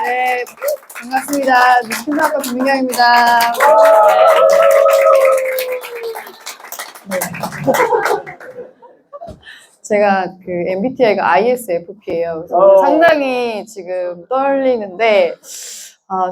네, 반갑습니다. 뉴스타파 김민경입니다. 네. 제가 그 MBTI가 ISFP예요. 그래서 상당히 지금 떨리는데,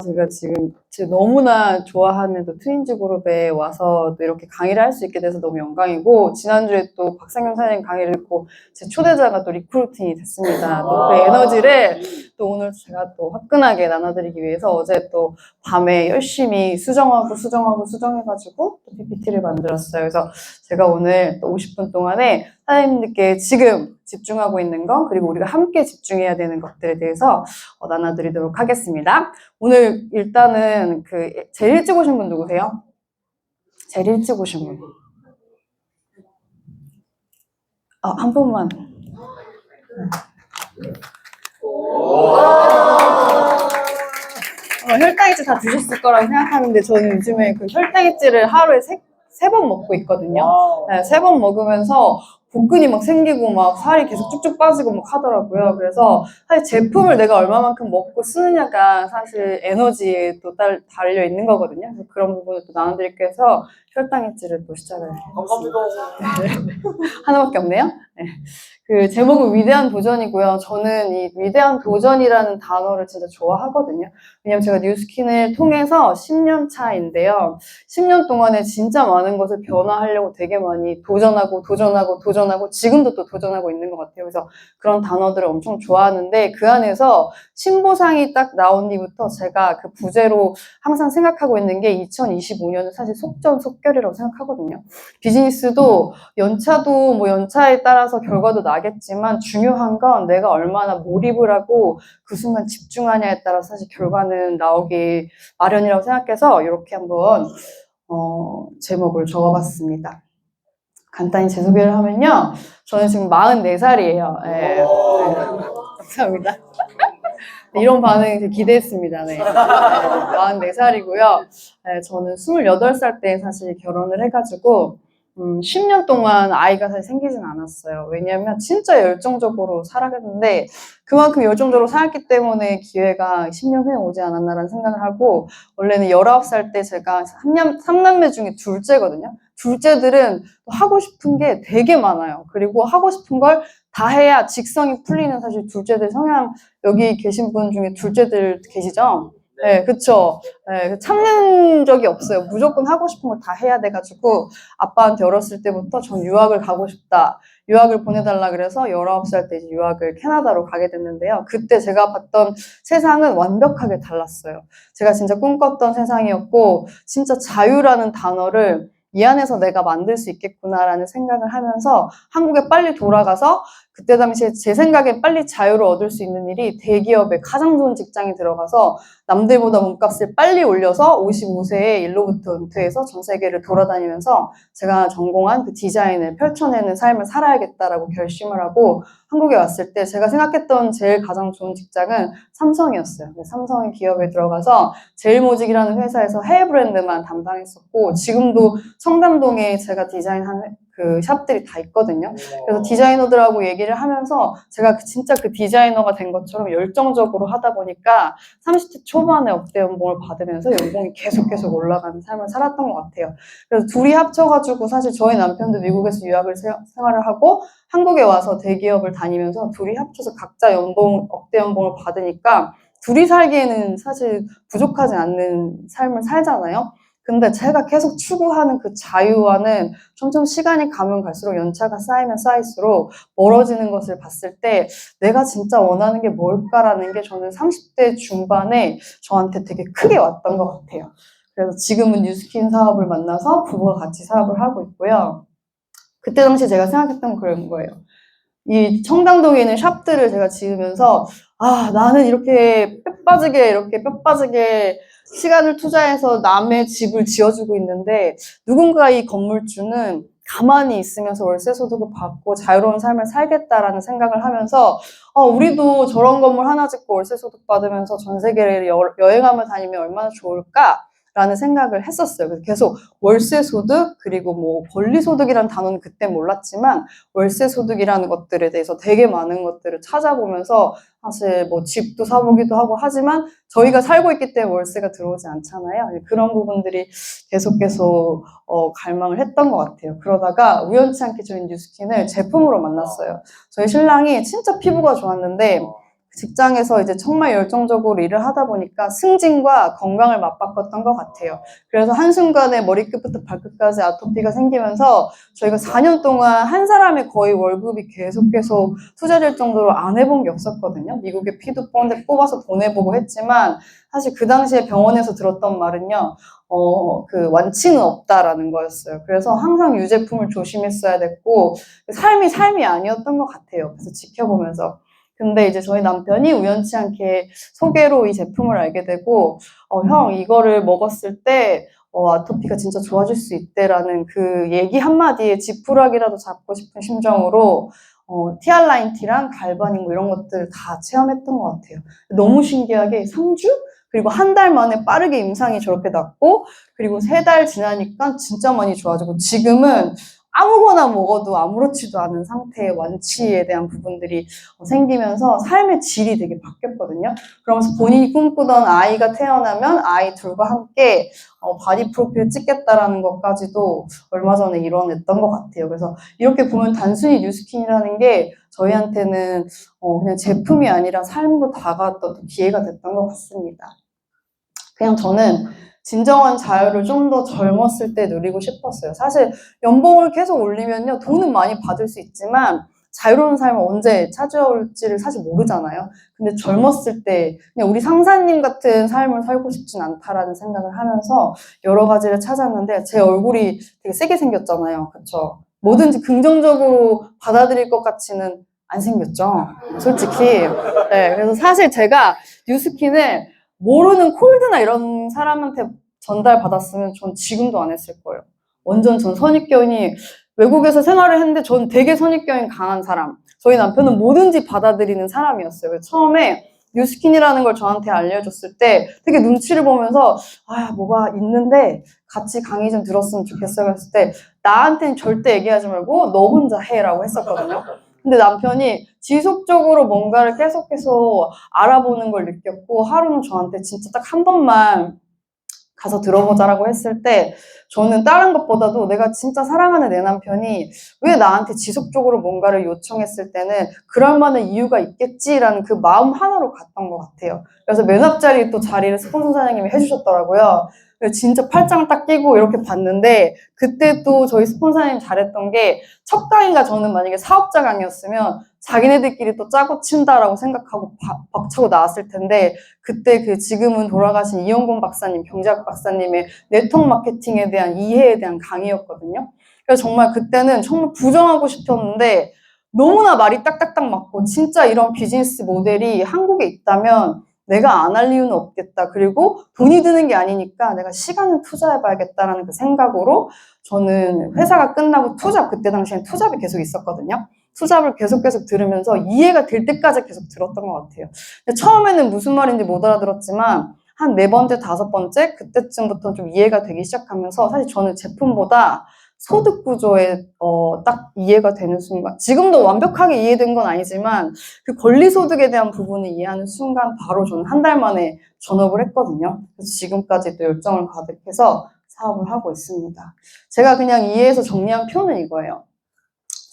제가 지금 너무나 좋아하는 또 트윈즈 그룹에 와서 또 이렇게 강의를 할 수 있게 돼서 너무 영광이고, 지난주에 또 박상현 사장님 강의를 듣고 제 초대자가 또 리크루팅이 됐습니다. 또 그 에너지를 또 오늘 제가 또 화끈하게 나눠드리기 위해서 어제 또 밤에 열심히 수정해가지고 또 PPT를 만들었어요. 그래서 제가 오늘 또 50분 동안에 사장님들께 지금 집중하고 있는 거, 그리고 우리가 함께 집중해야 되는 것들에 대해서 나눠드리도록 하겠습니다. 오늘 일단은 제일 일찍 오신 분 누구세요? 제일 일찍 오신 분. 한 분만. 혈당액제 다 드셨을 거라고 생각하는데 저는 요즘에 그 혈당액제를 하루에 세 번 먹고 있거든요. 네, 3번 먹으면서 복근이 막 생기고 막 살이 계속 쭉쭉 빠지고 막 하더라고요. 그래서 사실 제품을 내가 얼마만큼 먹고 쓰느냐가 사실 에너지에 또 달려 있는 거거든요. 그래서 그런 부분을 또 나눠드릴게요. 해서 혈당액제를 또 시작을 했습니다. 하나밖에 없네요. 네. 그 제목은 위대한 도전이고요. 저는 이 위대한 도전이라는 단어를 진짜 좋아하거든요. 왜냐면 제가 뉴스킨을 통해서 10년 차인데요. 10년 동안에 진짜 많은 것을 변화하려고 되게 많이 도전하고 지금도 또 도전하고 있는 것 같아요. 그래서 그런 단어들을 엄청 좋아하는데 그 안에서 신보상이 딱 나온 뒤부터 제가 그 부제로 항상 생각하고 있는 게 2025년은 사실 속전속결이라고 생각하거든요. 비즈니스도 연차도 뭐 연차에 따라서 결과도 나겠지만 중요한 건 내가 얼마나 몰입을 하고 그 순간 집중하냐에 따라서 사실 결과는 나오기 마련이라고 생각해서 이렇게 한번 제목을 적어봤습니다. 간단히 제 소개를 하면요. 저는 지금 44살이에요. 네. 감사합니다. 이런 반응 기대했습니다. 네. 44살이고요. 네, 저는 28살 때 사실 결혼을 해가지고 10년 동안 아이가 사실 생기진 않았어요. 왜냐하면 진짜 열정적으로 살아갔는데 그만큼 열정적으로 살았기 때문에 기회가 10년 후에 오지 않았나라는 생각을 하고, 원래는 19살 때 제가 3남매 중에 둘째거든요. 둘째들은 하고 싶은 게 되게 많아요. 그리고 하고 싶은 걸 다 해야 직성이 풀리는 사실 둘째들 성향, 여기 계신 분 중에 둘째들 계시죠? 네, 그쵸. 네, 참는 적이 없어요. 무조건 하고 싶은 걸 다 해야 돼가지고, 아빠한테 어렸을 때부터 전 유학을 가고 싶다. 유학을 보내달라 그래서 19살 때 이제 유학을 캐나다로 가게 됐는데요. 그때 제가 봤던 세상은 완벽하게 달랐어요. 제가 진짜 꿈꿨던 세상이었고, 진짜 자유라는 단어를 이 안에서 내가 만들 수 있겠구나라는 생각을 하면서 한국에 빨리 돌아가서, 그때 당시에 제 생각엔 빨리 자유를 얻을 수 있는 일이 대기업의 가장 좋은 직장에 들어가서 남들보다 몸값을 빨리 올려서 55세에 일로부터 은퇴해서 전 세계를 돌아다니면서 제가 전공한 그 디자인을 펼쳐내는 삶을 살아야겠다라고 결심을 하고 한국에 왔을 때 제가 생각했던 제일 가장 좋은 직장은 삼성이었어요. 삼성의 기업에 들어가서 제일모직이라는 회사에서 해외 브랜드만 담당했었고, 지금도 청담동에 제가 디자인한 그 샵들이 다 있거든요. 그래서 디자이너들하고 얘기를 하면서 제가 진짜 그 디자이너가 된 것처럼 열정적으로 하다 보니까 30대 초반에 억대 연봉을 받으면서 연봉이 계속 올라가는 삶을 살았던 것 같아요. 그래서 둘이 합쳐가지고 사실 저희 남편도 미국에서 유학을 생활을 하고 한국에 와서 대기업을 다니면서 둘이 합쳐서 각자 억대 연봉을 받으니까 둘이 살기에는 사실 부족하지 않는 삶을 살잖아요. 근데 제가 계속 추구하는 그 자유와는 점점 시간이 가면 갈수록 연차가 쌓이면 쌓일수록 멀어지는 것을 봤을 때 내가 진짜 원하는 게 뭘까라는 게 저는 30대 중반에 저한테 되게 크게 왔던 것 같아요. 그래서 지금은 뉴스킨 사업을 만나서 부부가 같이 사업을 하고 있고요. 그때 당시 제가 생각했던 그런 거예요. 이 청담동에 있는 샵들을 제가 지으면서 나는 이렇게 뼈 빠지게 시간을 투자해서 남의 집을 지어주고 있는데 누군가 이 건물주는 가만히 있으면서 월세 소득을 받고 자유로운 삶을 살겠다라는 생각을 하면서 우리도 저런 건물 하나 짓고 월세 소득 받으면서 전 세계를 여행하며 다니면 얼마나 좋을까? 라는 생각을 했었어요. 그래서 계속 월세 소득, 그리고 뭐 권리 소득이라는 단어는 그때 몰랐지만 월세 소득이라는 것들에 대해서 되게 많은 것들을 찾아보면서 사실 뭐 집도 사보기도 하고 하지만 저희가 살고 있기 때문에 월세가 들어오지 않잖아요. 그런 부분들이 계속 갈망을 했던 것 같아요. 그러다가 우연치 않게 저희 뉴스킨을 제품으로 만났어요. 저희 신랑이 진짜 피부가 좋았는데 직장에서 이제 정말 열정적으로 일을 하다 보니까 승진과 건강을 맞바꿨던 것 같아요. 그래서 한순간에 머리끝부터 발끝까지 아토피가 생기면서 저희가 4년 동안 한 사람의 거의 월급이 계속 투자될 정도로 안 해본 게 없었거든요. 미국에 피도 뽑아서 보내보고 했지만 사실 그 당시에 병원에서 들었던 말은요. 그 완치는 없다라는 거였어요. 그래서 항상 유제품을 조심했어야 됐고 삶이 아니었던 것 같아요. 그래서 지켜보면서. 근데 이제 저희 남편이 우연치 않게 소개로 이 제품을 알게 되고, 형, 이거를 먹었을 때, 아토피가 진짜 좋아질 수 있대라는 그 얘기 한마디에 지푸라기라도 잡고 싶은 심정으로, 티알라인티랑 갈바닉 뭐 이런 것들을 다 체험했던 것 같아요. 너무 신기하게 3주? 그리고 한 달 만에 빠르게 임상이 저렇게 났고, 그리고 3달 지나니까 진짜 많이 좋아지고, 지금은 아무거나 먹어도 아무렇지도 않은 상태의 완치에 대한 부분들이 생기면서 삶의 질이 되게 바뀌었거든요. 그러면서 본인이 꿈꾸던 아이가 태어나면 아이 둘과 함께 바디 프로필 찍겠다라는 것까지도 얼마 전에 이뤄냈던 것 같아요. 그래서 이렇게 보면 단순히 뉴스킨이라는 게 저희한테는 그냥 제품이 아니라 삶으로 다가왔던 기회가 됐던 것 같습니다. 그냥 저는 진정한 자유를 좀 더 젊었을 때 누리고 싶었어요. 사실 연봉을 계속 올리면요, 돈은 많이 받을 수 있지만 자유로운 삶을 언제 찾아올지를 사실 모르잖아요. 근데 젊었을 때 그냥 우리 상사님 같은 삶을 살고 싶진 않다라는 생각을 하면서 여러 가지를 찾았는데 제 얼굴이 되게 세게 생겼잖아요. 그쵸? 뭐든지 긍정적으로 받아들일 것 같지는 안 생겼죠. 솔직히. 네, 그래서 사실 제가 뉴스킨을 모르는 콜드나 이런 사람한테 전달받았으면 전 지금도 안 했을 거예요. 완전 전 선입견이 외국에서 생활을 했는데 전 되게 선입견이 강한 사람. 저희 남편은 뭐든지 받아들이는 사람이었어요. 그래서 처음에 뉴스킨이라는 걸 저한테 알려줬을 때 되게 눈치를 보면서 뭐가 있는데 같이 강의 좀 들었으면 좋겠어요. 했을 때 나한테는 절대 얘기하지 말고 너 혼자 해라고 했었거든요. 근데 남편이 지속적으로 뭔가를 계속해서 알아보는 걸 느꼈고 하루는 저한테 진짜 딱 한 번만 가서 들어보자라고 했을 때 저는 다른 것보다도 내가 진짜 사랑하는 내 남편이 왜 나한테 지속적으로 뭔가를 요청했을 때는 그럴 만한 이유가 있겠지라는 그 마음 하나로 갔던 것 같아요. 그래서 맨 앞자리 또 자리를 스폰서 사장님이 해주셨더라고요. 진짜 팔짱을 딱 끼고 이렇게 봤는데 그때 또 저희 스폰서님 잘했던 게 첫 강의가 저는 만약에 사업자 강의였으면 자기네들끼리 또 짜고 친다라고 생각하고 박차고 나왔을 텐데 그때 그 지금은 돌아가신 이영곤 박사님, 경제학 박사님의 네트워크 마케팅에 대한 이해에 대한 강의였거든요. 그래서 정말 그때는 정말 부정하고 싶었는데 너무나 말이 딱딱딱 맞고 진짜 이런 비즈니스 모델이 한국에 있다면 내가 안 할 이유는 없겠다. 그리고 돈이 드는 게 아니니까 내가 시간을 투자해봐야겠다라는 그 생각으로 저는 회사가 끝나고 그때 당시엔 투잡이 계속 있었거든요. 투잡을 계속 들으면서 이해가 될 때까지 계속 들었던 것 같아요. 근데 처음에는 무슨 말인지 못 알아들었지만 한 4번째, 5번째 그때쯤부터 좀 이해가 되기 시작하면서 사실 저는 제품보다 소득 구조에 딱 이해가 되는 순간 지금도 완벽하게 이해된 건 아니지만 그 권리소득에 대한 부분을 이해하는 순간 바로 저는 한 달 만에 전업을 했거든요. 그래서 지금까지 또 열정을 가득해서 사업을 하고 있습니다. 제가 그냥 이해해서 정리한 표는 이거예요.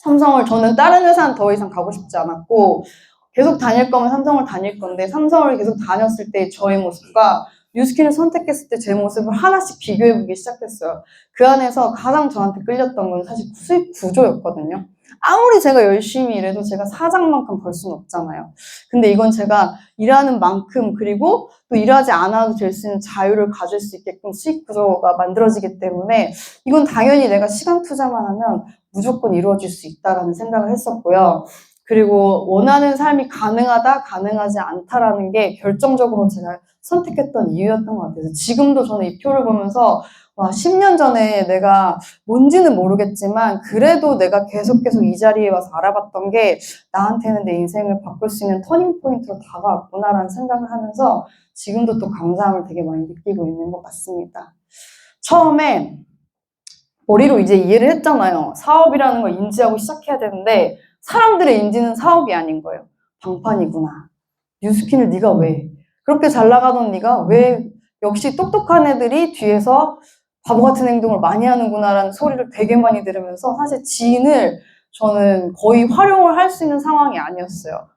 삼성을 저는 다른 회사는 더 이상 가고 싶지 않았고 계속 다닐 거면 삼성을 다닐 건데 삼성을 계속 다녔을 때 저의 모습과 뉴스킨을 선택했을 때 제 모습을 하나씩 비교해보기 시작했어요. 그 안에서 가장 저한테 끌렸던 건 사실 수익 구조였거든요. 아무리 제가 열심히 일해도 제가 사장만큼 벌 수는 없잖아요. 근데 이건 제가 일하는 만큼 그리고 또 일하지 않아도 될 수 있는 자유를 가질 수 있게끔 수익 구조가 만들어지기 때문에 이건 당연히 내가 시간 투자만 하면 무조건 이루어질 수 있다라는 생각을 했었고요. 그리고 원하는 삶이 가능하다, 가능하지 않다라는 게 결정적으로 제가 선택했던 이유였던 것 같아요. 지금도 저는 이 표를 보면서 와, 10년 전에 내가 뭔지는 모르겠지만 그래도 내가 계속 이 자리에 와서 알아봤던 게 나한테는 내 인생을 바꿀 수 있는 터닝 포인트로 다가왔구나라는 생각을 하면서 지금도 또 감사함을 되게 많이 느끼고 있는 것 같습니다. 처음에 머리로 이제 이해를 했잖아요. 사업이라는 걸 인지하고 시작해야 되는데 사람들의 인지는 사업이 아닌 거예요. 방판이구나. 뉴스킨을 네가 왜? 그렇게 잘 나가던 네가 왜 역시 똑똑한 애들이 뒤에서 바보 같은 행동을 많이 하는구나라는 소리를 되게 많이 들으면서 사실 지인을 저는 거의 활용을 할 수 있는 상황이 아니었어요.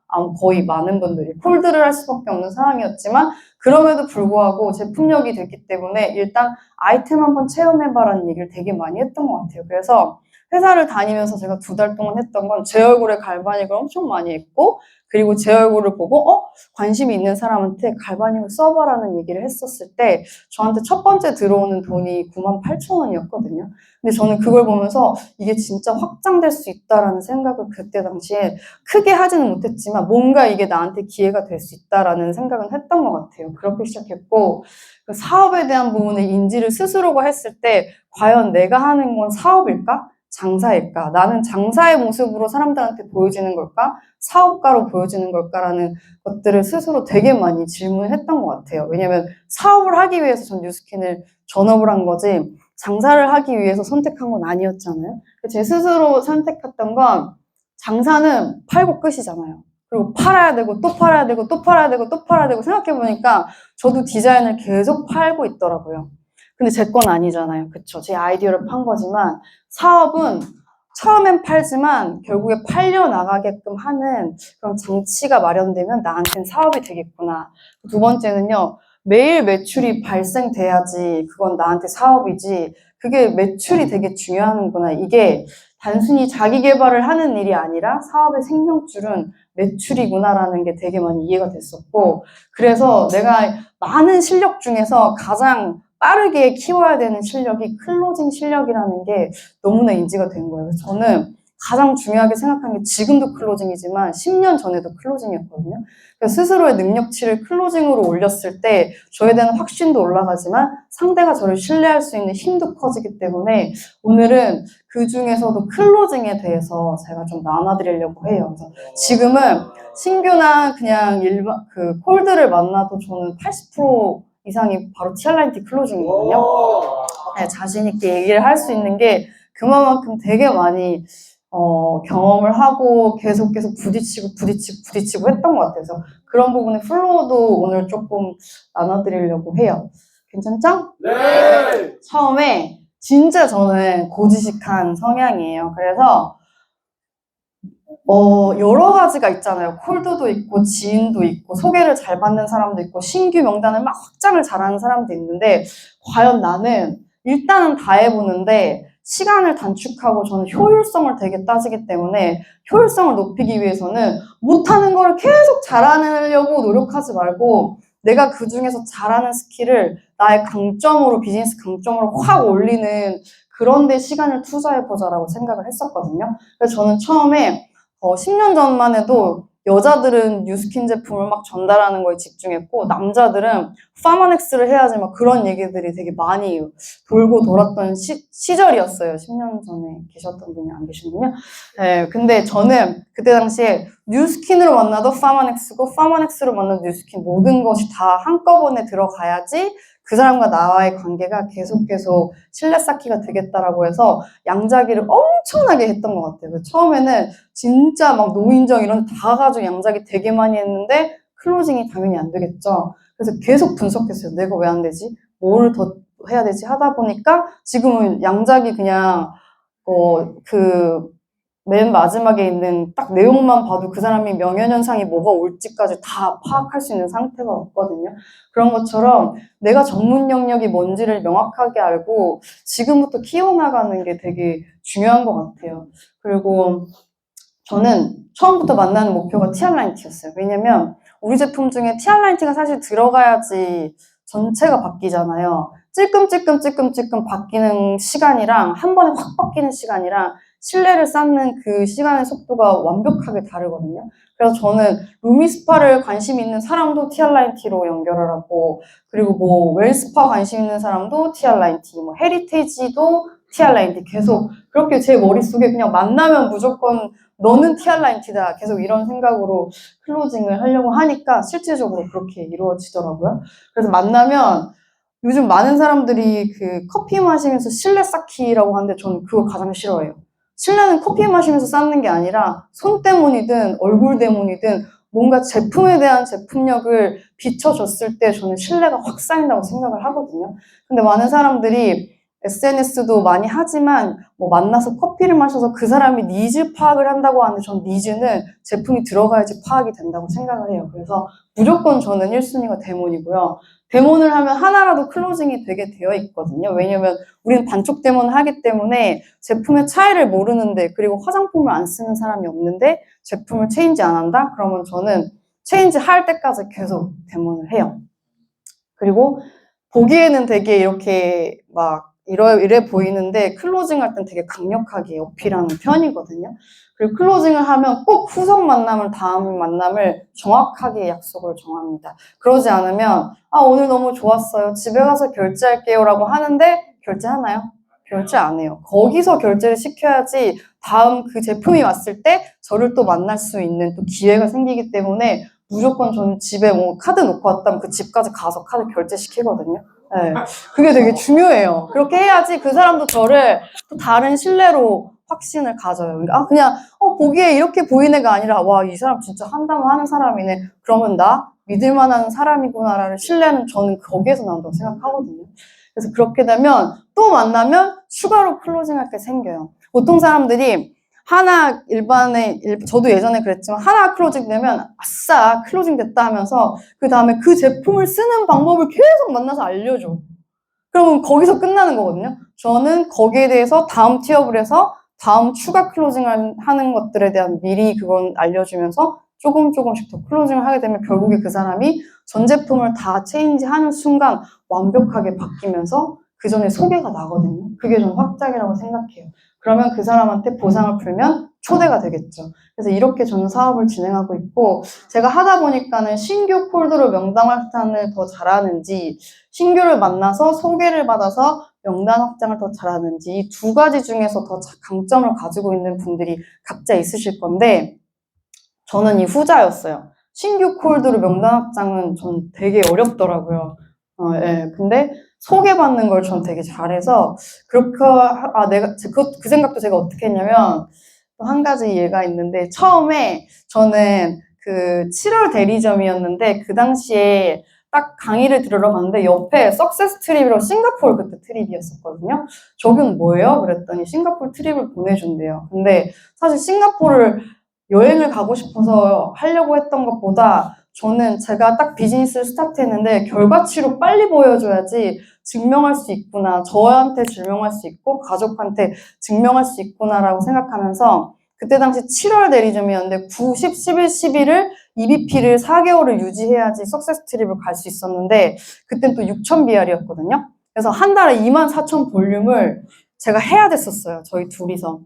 거의 많은 분들이 콜드를 할 수밖에 없는 상황이었지만 그럼에도 불구하고 제품력이 됐기 때문에 일단 아이템 한번 체험해봐라는 얘기를 되게 많이 했던 것 같아요. 그래서 회사를 다니면서 제가 2달 동안 했던 건 제 얼굴에 갈바닉을 엄청 많이 했고 그리고 제 얼굴을 보고 관심이 있는 사람한테 갈바닉을 써봐라는 얘기를 했었을 때 저한테 첫 번째 들어오는 돈이 98,000원이었거든요. 근데 저는 그걸 보면서 이게 진짜 확장될 수 있다라는 생각을 그때 당시에 크게 하지는 못했지만 뭔가 이게 나한테 기회가 될 수 있다라는 생각은 했던 것 같아요. 그렇게 시작했고 그 사업에 대한 부분의 인지를 스스로가 했을 때 과연 내가 하는 건 사업일까? 장사일까? 나는 장사의 모습으로 사람들한테 보여지는 걸까? 사업가로 보여지는 걸까라는 것들을 스스로 되게 많이 질문했던 것 같아요. 왜냐면 사업을 하기 위해서 전 뉴스킨을 전업을 한 거지 장사를 하기 위해서 선택한 건 아니었잖아요. 제 스스로 선택했던 건 장사는 팔고 끝이잖아요. 그리고 팔아야 되고 또 팔아야 되고 또 팔아야 되고 또 팔아야 되고 생각해보니까 저도 디자인을 계속 팔고 있더라고요. 근데 제 건 아니잖아요. 그쵸? 제 아이디어를 판 거지만 사업은 처음엔 팔지만 결국에 팔려나가게끔 하는 그런 장치가 마련되면 나한테는 사업이 되겠구나. 두 번째는요. 매일 매출이 발생돼야지 그건 나한테 사업이지 그게 매출이 되게 중요하구나. 이게 단순히 자기 개발을 하는 일이 아니라 사업의 생명줄은 매출이구나라는 게 되게 많이 이해가 됐었고 그래서 내가 많은 실력 중에서 가장 빠르게 키워야 되는 실력이 클로징 실력이라는 게 너무나 인지가 된 거예요. 저는 가장 중요하게 생각한 게 지금도 클로징이지만 10년 전에도 클로징이었거든요. 그래서 스스로의 능력치를 클로징으로 올렸을 때 저에 대한 확신도 올라가지만 상대가 저를 신뢰할 수 있는 힘도 커지기 때문에 오늘은 그 중에서도 클로징에 대해서 제가 좀 나눠드리려고 해요. 그래서 지금은 신규나 그냥 일반 그 콜드를 만나도 저는 80% 이상이 바로 티알라인티 클로징이거든요. 네, 자신 있게 얘기를 할 수 있는 게 그만큼 되게 많이 경험을 하고 계속 부딪히고 했던 것 같아요. 그래서 그런 부분의 플로우도 오늘 조금 나눠드리려고 해요. 괜찮죠? 네! 처음에 진짜 저는 고지식한 성향이에요. 그래서 여러 가지가 있잖아요. 콜드도 있고, 지인도 있고, 소개를 잘 받는 사람도 있고, 신규 명단을 막 확장을 잘하는 사람도 있는데, 과연 나는 일단은 다 해보는데, 시간을 단축하고 저는 효율성을 되게 따지기 때문에, 효율성을 높이기 위해서는 못하는 걸 계속 잘하려고 노력하지 말고, 내가 그 중에서 잘하는 스킬을 나의 강점으로, 비즈니스 강점으로 확 올리는 그런 데 시간을 투자해보자라고 생각을 했었거든요. 그래서 저는 처음에 10년 전만 해도 여자들은 뉴스킨 제품을 막 전달하는 거에 집중했고 남자들은 파마넥스를 해야지 막 그런 얘기들이 되게 많이 돌고 돌았던 시절이었어요. 10년 전에 계셨던 분이 안 계시군요. 네, 근데 저는 그때 당시에 뉴스킨으로 만나도 파마넥스고 파마넥스로 만나도 뉴스킨 모든 것이 다 한꺼번에 들어가야지 그 사람과 나와의 관계가 계속 신뢰 쌓기가 되겠다라고 해서 양자기를 엄청나게 했던 것 같아요. 처음에는 진짜 막 노인정 이런 데 다 가지고 양자기 되게 많이 했는데 클로징이 당연히 안 되겠죠. 그래서 계속 분석했어요. 내가 왜 안 되지? 뭐를 더 해야 되지? 하다 보니까 지금은 양자기 그냥 맨 마지막에 있는 딱 내용만 봐도 그 사람이 명예현상이 뭐가 올지까지 다 파악할 수 있는 상태가 없거든요. 그런 것처럼 내가 전문 영역이 뭔지를 명확하게 알고 지금부터 키워나가는 게 되게 중요한 것 같아요. 그리고 저는 처음부터 만나는 목표가 티알라인티였어요. 왜냐면 우리 제품 중에 티알라인티가 사실 들어가야지 전체가 바뀌잖아요. 찔끔찔끔 바뀌는 시간이랑 한 번에 확 바뀌는 시간이랑 신뢰를 쌓는 그 시간의 속도가 완벽하게 다르거든요. 그래서 저는 루미스파를 관심 있는 사람도 TR9T로 연결을 하고, 그리고 뭐 웰스파 관심 있는 사람도 TR9T, 뭐 헤리테이지도 TR9T 계속 그렇게 제 머릿속에 그냥 만나면 무조건 너는 TR9T다 계속 이런 생각으로 클로징을 하려고 하니까 실질적으로 그렇게 이루어지더라고요. 그래서 만나면 요즘 많은 사람들이 그 커피 마시면서 신뢰 쌓기라고 하는데 저는 그거 가장 싫어해요. 신뢰는 커피 마시면서 쌓는 게 아니라 손 때문이든 얼굴 때문이든 뭔가 제품에 대한 제품력을 비춰줬을 때 저는 신뢰가 확 쌓인다고 생각을 하거든요. 근데 많은 사람들이 SNS도 많이 하지만 뭐 만나서 커피를 마셔서 그 사람이 니즈 파악을 한다고 하는데 전 니즈는 제품이 들어가야지 파악이 된다고 생각을 해요. 그래서 무조건 저는 1순위가 데몬이고요. 데몬을 하면 하나라도 클로징이 되게 되어 있거든요. 왜냐면 우리는 반쪽 데몬을 하기 때문에 제품의 차이를 모르는데, 그리고 화장품을 안 쓰는 사람이 없는데 제품을 체인지 안 한다? 그러면 저는 체인지 할 때까지 계속 데몬을 해요. 그리고 보기에는 되게 이렇게 막 이래 보이는데 클로징 할 땐 되게 강력하게 어필하는 편이거든요. 그리고 클로징을 하면 꼭 후속 만남을, 다음 만남을 정확하게 약속을 정합니다. 그러지 않으면 오늘 너무 좋았어요. 집에 가서 결제할게요 라고 하는데 결제하나요? 결제 안 해요. 거기서 결제를 시켜야지 다음 그 제품이 왔을 때 저를 또 만날 수 있는 또 기회가 생기기 때문에 무조건 저는 집에 뭐 카드 놓고 왔다면 그 집까지 가서 카드 결제시키거든요. 네. 그게 되게 중요해요. 그렇게 해야지 그 사람도 저를 또 다른 신뢰로 확신을 가져요. 그러니까 그냥 보기에 이렇게 보이는 애가 아니라 와, 이 사람 진짜 한다면 하는 사람이네. 그러면 나 믿을 만한 사람이구나라는 신뢰는 저는 거기에서 나온다고 생각하거든요. 그래서 그렇게 되면 또 만나면 추가로 클로징할 게 생겨요. 보통 사람들이 하나 저도 예전에 그랬지만 하나 클로징 되면 아싸 클로징 됐다 하면서 그 다음에 그 제품을 쓰는 방법을 계속 만나서 알려줘. 그러면 거기서 끝나는 거거든요. 저는 거기에 대해서 다음 티업을 해서 다음 추가 클로징을 하는 것들에 대한 미리 그건 알려주면서 조금씩 더 클로징을 하게 되면 결국에 그 사람이 전 제품을 다 체인지하는 순간 완벽하게 바뀌면서 그 전에 소개가 나거든요. 그게 좀 확장이라고 생각해요. 그러면 그 사람한테 보상을 풀면 초대가 되겠죠. 그래서 이렇게 저는 사업을 진행하고 있고, 제가 하다 보니까는 신규 콜드로 명단 확산을 더 잘하는지, 신규를 만나서 소개를 받아서 명단 확장을 더 잘하는지, 이 두 가지 중에서 더 강점을 가지고 있는 분들이 각자 있으실 건데, 저는 이 후자였어요. 신규 콜드로 명단 확장은 전 되게 어렵더라고요. 예. 근데 소개받는 걸 전 되게 잘해서, 그렇게, 그 생각도 제가 어떻게 했냐면, 또 한 가지 예가 있는데, 처음에 저는 그 7월 대리점이었는데, 그 당시에 딱 강의를 들으러 갔는데, 옆에 석세스 트립이라고 싱가포르 그때 트립이었었거든요. 저긴 뭐예요? 그랬더니 싱가포르 트립을 보내준대요. 근데 사실 싱가포르를 여행을 가고 싶어서 하려고 했던 것보다 저는 제가 딱 비즈니스를 스타트했는데 결과치로 빨리 보여줘야지 증명할 수 있구나. 저한테 증명할 수 있고 가족한테 증명할 수 있구나라고 생각하면서 그때 당시 7월 대리점이었는데 9, 10, 11, 11을 EBP를 4개월을 유지해야지 석세스 트립을 갈 수 있었는데 그땐 또 6,000BR이었거든요. 그래서 한 달에 24,000 볼륨을 제가 해야 됐었어요. 저희 둘이서.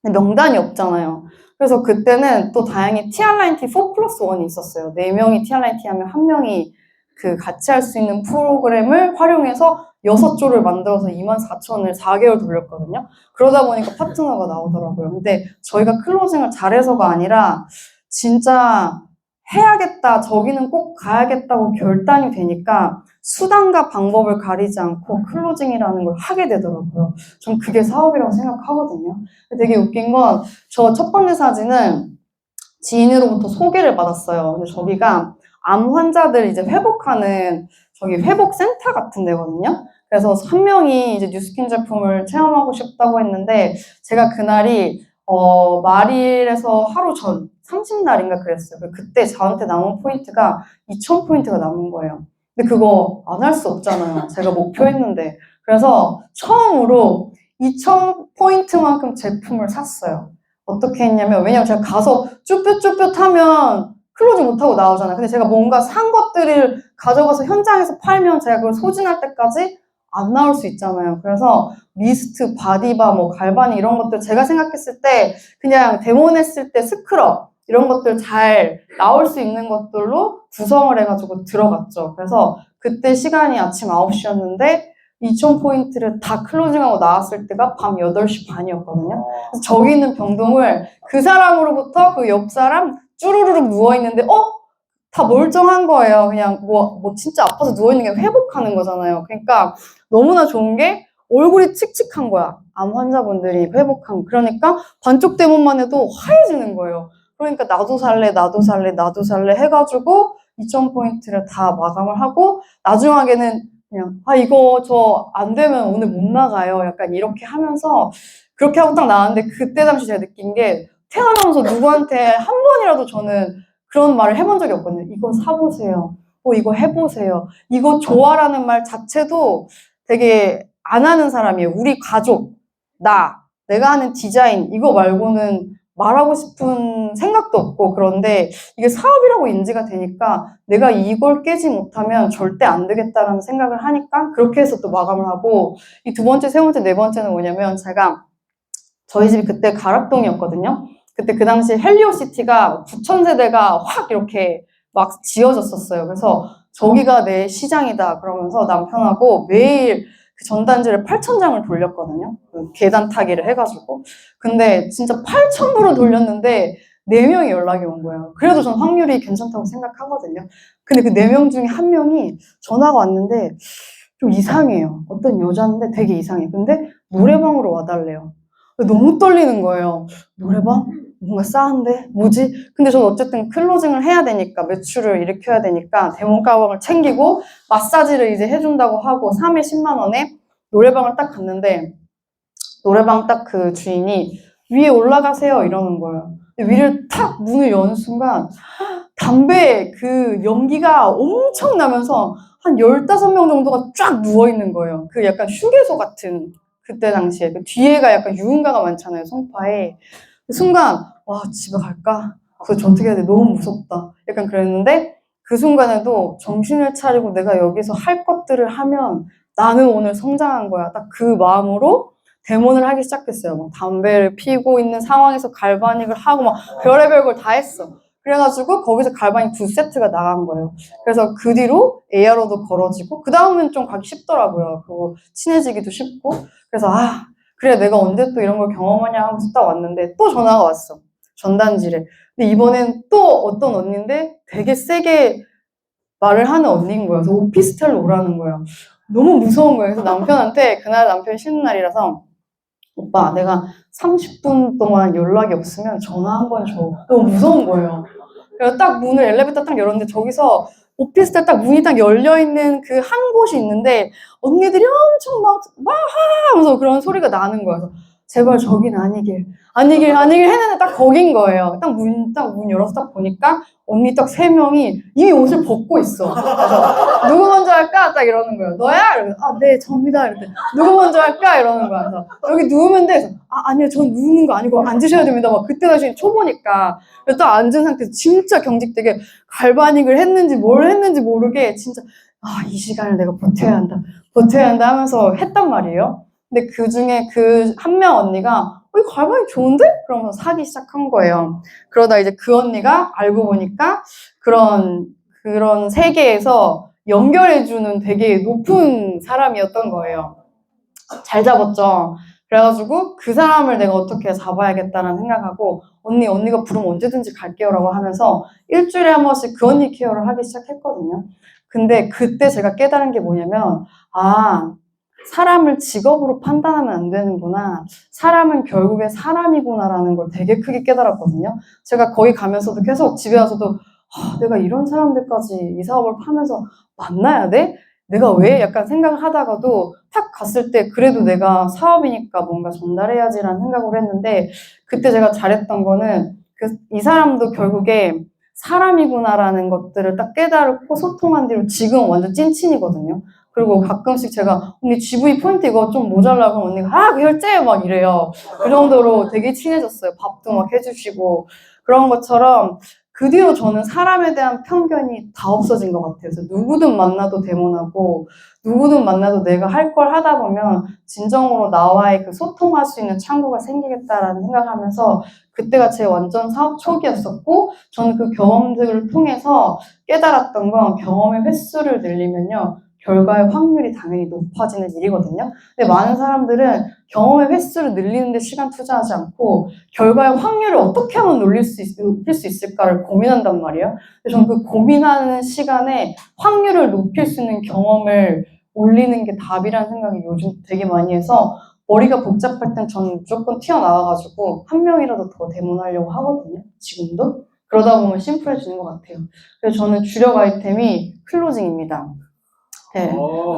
근데 명단이 없잖아요. 그래서 그때는 또 다행히 TR9T 4+1이 있었어요. 4명이 TR9T 하면 1명이 그 같이 할 수 있는 프로그램을 활용해서 6조를 만들어서 24,000을 4개월 돌렸거든요. 그러다 보니까 파트너가 나오더라고요. 근데 저희가 클로징을 잘해서가 아니라 진짜 해야겠다, 저기는 꼭 가야겠다고 결단이 되니까 수단과 방법을 가리지 않고 클로징이라는 걸 하게 되더라고요. 전 그게 사업이라고 생각하거든요. 되게 웃긴 건 저 첫 번째 사진은 지인으로부터 소개를 받았어요. 근데 저기가 암 환자들 이제 회복하는 저기 회복센터 같은 데거든요. 그래서 한 명이 이제 뉴스킨 제품을 체험하고 싶다고 했는데 제가 그날이 말일에서 하루 전 30날인가 그랬어요. 그때 저한테 남은 포인트가 2,000포인트가 남은 거예요. 근데 그거 안 할 수 없잖아요. 제가 목표했는데. 그래서 처음으로 2,000포인트만큼 제품을 샀어요. 어떻게 했냐면, 왜냐면 제가 가서 쭈뼛쭈뼛 하면 클로징 못하고 나오잖아요. 근데 제가 뭔가 산 것들을 가져가서 현장에서 팔면 제가 그걸 소진할 때까지 안 나올 수 있잖아요. 그래서 미스트, 바디바, 뭐 갈바닉 이런 것들 제가 생각했을 때 그냥 데모냈을 때 스크럽 이런 것들 잘 나올 수 있는 것들로 구성을 해가지고 들어갔죠. 그래서 그때 시간이 아침 9시였는데 2,000포인트를 다 클로징하고 나왔을 때가 밤 8시 반이었거든요. 그래서 저기 있는 병동을 그 사람으로부터 그 옆 사람 쭈루루룩 누워있는데 다 멀쩡한 거예요. 그냥 뭐 진짜 아파서 누워있는 게 회복하는 거잖아요. 그러니까 너무나 좋은 게 얼굴이 칙칙한 거야. 암 환자분들이 회복한. 그러니까 반쪽 대문만 해도 하얘지는 거예요. 그러니까 나도 살래 해가지고 2,000포인트를 다 마감을 하고 나중하게는 그냥 이거 저 안 되면 오늘 못 나가요. 약간 이렇게 하면서 그렇게 하고 딱 나왔는데 그때 당시 제가 느낀 게 태어나면서 누구한테 한 번이라도 저는 그런 말을 해본 적이 없거든요. 이거 사보세요. 이거 해보세요. 이거 좋아라는 말 자체도 되게 안 하는 사람이에요. 우리 가족, 내가 하는 디자인 이거 말고는 말하고 싶은 생각도 없고 그런데 이게 사업이라고 인지가 되니까 내가 이걸 깨지 못하면 절대 안 되겠다라는 생각을 하니까 그렇게 해서 또 마감을 하고 이 두 번째, 세 번째, 네 번째는 뭐냐면 제가 저희 집이 그때 가락동이었거든요. 그때 그 당시 헬리오시티가 9,000세대가 확 이렇게 막 지어졌었어요. 그래서 저기가 내 시장이다 그러면서 남편하고 매일 그 전단지를 8,000장을 돌렸거든요. 그 계단 타기를 해가지고. 근데 진짜 8,000부를 돌렸는데 4명이 연락이 온 거예요. 그래도 전 확률이 괜찮다고 생각하거든요. 근데 그 4명 중에 한 명이 전화가 왔는데 좀 이상해요. 어떤 여자인데 되게 이상해. 근데 노래방으로 와달래요. 너무 떨리는 거예요. 노래방? 뭔가 싸한데? 뭐지? 근데 저는 어쨌든 클로징을 해야 되니까, 매출을 일으켜야 되니까, 대문 가방을 챙기고, 마사지를 이제 해준다고 하고, 3회 10만 원에 노래방을 딱 갔는데, 노래방 딱 그 주인이 위에 올라가세요. 이러는 거예요. 근데 위를 탁 문을 여는 순간, 담배 그 연기가 엄청 나면서, 한 15명 정도가 쫙 누워있는 거예요. 그 약간 휴게소 같은. 그때 당시에 그 뒤에가 약간 유흥가가 많잖아요, 송파에. 그 순간 와 집에 갈까? 그래서 어떻게 해야 돼? 너무 무섭다. 약간 그랬는데 그 순간에도 정신을 차리고 내가 여기서 할 것들을 하면 나는 오늘 성장한 거야. 딱 그 마음으로 데몬을 하기 시작했어요. 막 담배를 피우고 있는 상황에서 갈바닉을 하고 막 별의별 걸 다 했어. 그래가지고 거기서 갈바닉 2세트가 나간 거예요. 그래서 그 뒤로 AR로도 걸어지고 그 다음은 좀 가기 쉽더라고요. 그리고 친해지기도 쉽고 그래서 그래 내가 언제 또 이런 걸 경험하냐 하면서 딱 왔는데 또 전화가 왔어. 전단지를. 근데 이번엔 또 어떤 언니인데 되게 세게 말을 하는 언니인 거예요. 그래서 오피스텔로 오라는 거예요. 너무 무서운 거예요. 그래서 남편한테 그날 남편이 쉬는 날이라서 오빠 내가 30분 동안 연락이 없으면 전화 한 번 줘. 너무 무서운 거예요. 그래서 딱 문을 엘리베이터 딱 열었는데 저기서 오피스텔 딱 문이 딱 열려있는 그 한 곳이 있는데 언니들이 엄청 막 하면서 그런 소리가 나는 거예요. 제발 저긴 아니길 했는데 딱 거긴 거예요. 딱 문 열어서 딱 보니까 언니 딱 3명이 이미 옷을 벗고 있어. 그래서 누구 먼저 할까? 딱 이러는 거예요. 너야? 이러면 네, 접니다. 이랬더니 누구 먼저 할까? 이러는 거야. 그래서 여기 누우면 돼. 그래서 아니요, 전 누우는 거 아니고 앉으셔야 됩니다. 막 그때 당시 초보니까. 그래서 딱 앉은 상태에서 진짜 경직되게 갈바닉을 했는지 뭘 했는지 모르게 진짜 이 시간을 내가 버텨야 한다 하면서 했단 말이에요. 근데 그 중에 그 한 명 언니가 이 갈바닉 좋은데? 그러면서 사기 시작한 거예요. 그러다 이제 그 언니가 알고 보니까 그런 세계에서 연결해주는 되게 높은 사람이었던 거예요. 잘 잡았죠. 그래가지고 그 사람을 내가 어떻게 잡아야겠다는 생각하고 언니가 부르면 언제든지 갈게요라고 하면서 일주일에 한 번씩 그 언니 케어를 하기 시작했거든요. 근데 그때 제가 깨달은 게 뭐냐면 사람을 직업으로 판단하면 안 되는구나. 사람은 결국에 사람이구나라는 걸 되게 크게 깨달았거든요. 제가 거기 가면서도 계속 집에 와서도 내가 이런 사람들까지 이 사업을 하면서 만나야 돼? 내가 왜? 약간 생각을 하다가도 탁 갔을 때 그래도 내가 사업이니까 뭔가 전달해야지라는 생각을 했는데 그때 제가 잘했던 거는 이 사람도 결국에 사람이구나라는 것들을 딱 깨달고 소통한 뒤로 지금 완전 찐친이거든요. 그리고 가끔씩 제가 언니 GV 포인트 이거 좀 모자라 그럼 언니가 결제 막 이래요. 그 정도로 되게 친해졌어요. 밥도 막 해주시고 그런 것처럼 그 뒤로 저는 사람에 대한 편견이 다 없어진 것 같아요. 그래서 누구든 만나도 대면하고 누구든 만나도 내가 할 걸 하다 보면 진정으로 나와의 그 소통할 수 있는 창구가 생기겠다라는 생각을 하면서 그때가 제 완전 사업 초기였었고 저는 그 경험들을 통해서 깨달았던 건 경험의 횟수를 늘리면요. 결과의 확률이 당연히 높아지는 일이거든요. 근데 많은 사람들은 경험의 횟수를 늘리는 데 시간 투자하지 않고 결과의 확률을 어떻게 하면 높일 수 있을까를 고민한단 말이에요. 근데 저는 그 고민하는 시간에 확률을 높일 수 있는 경험을 올리는 게 답이라는 생각이 요즘 되게 많이 해서 머리가 복잡할 땐 저는 무조건 튀어나와가지고 한 명이라도 더 대문하려고 하거든요. 지금도. 그러다 보면 심플해지는 것 같아요. 그래서 저는 주력 아이템이 클로징입니다. 네,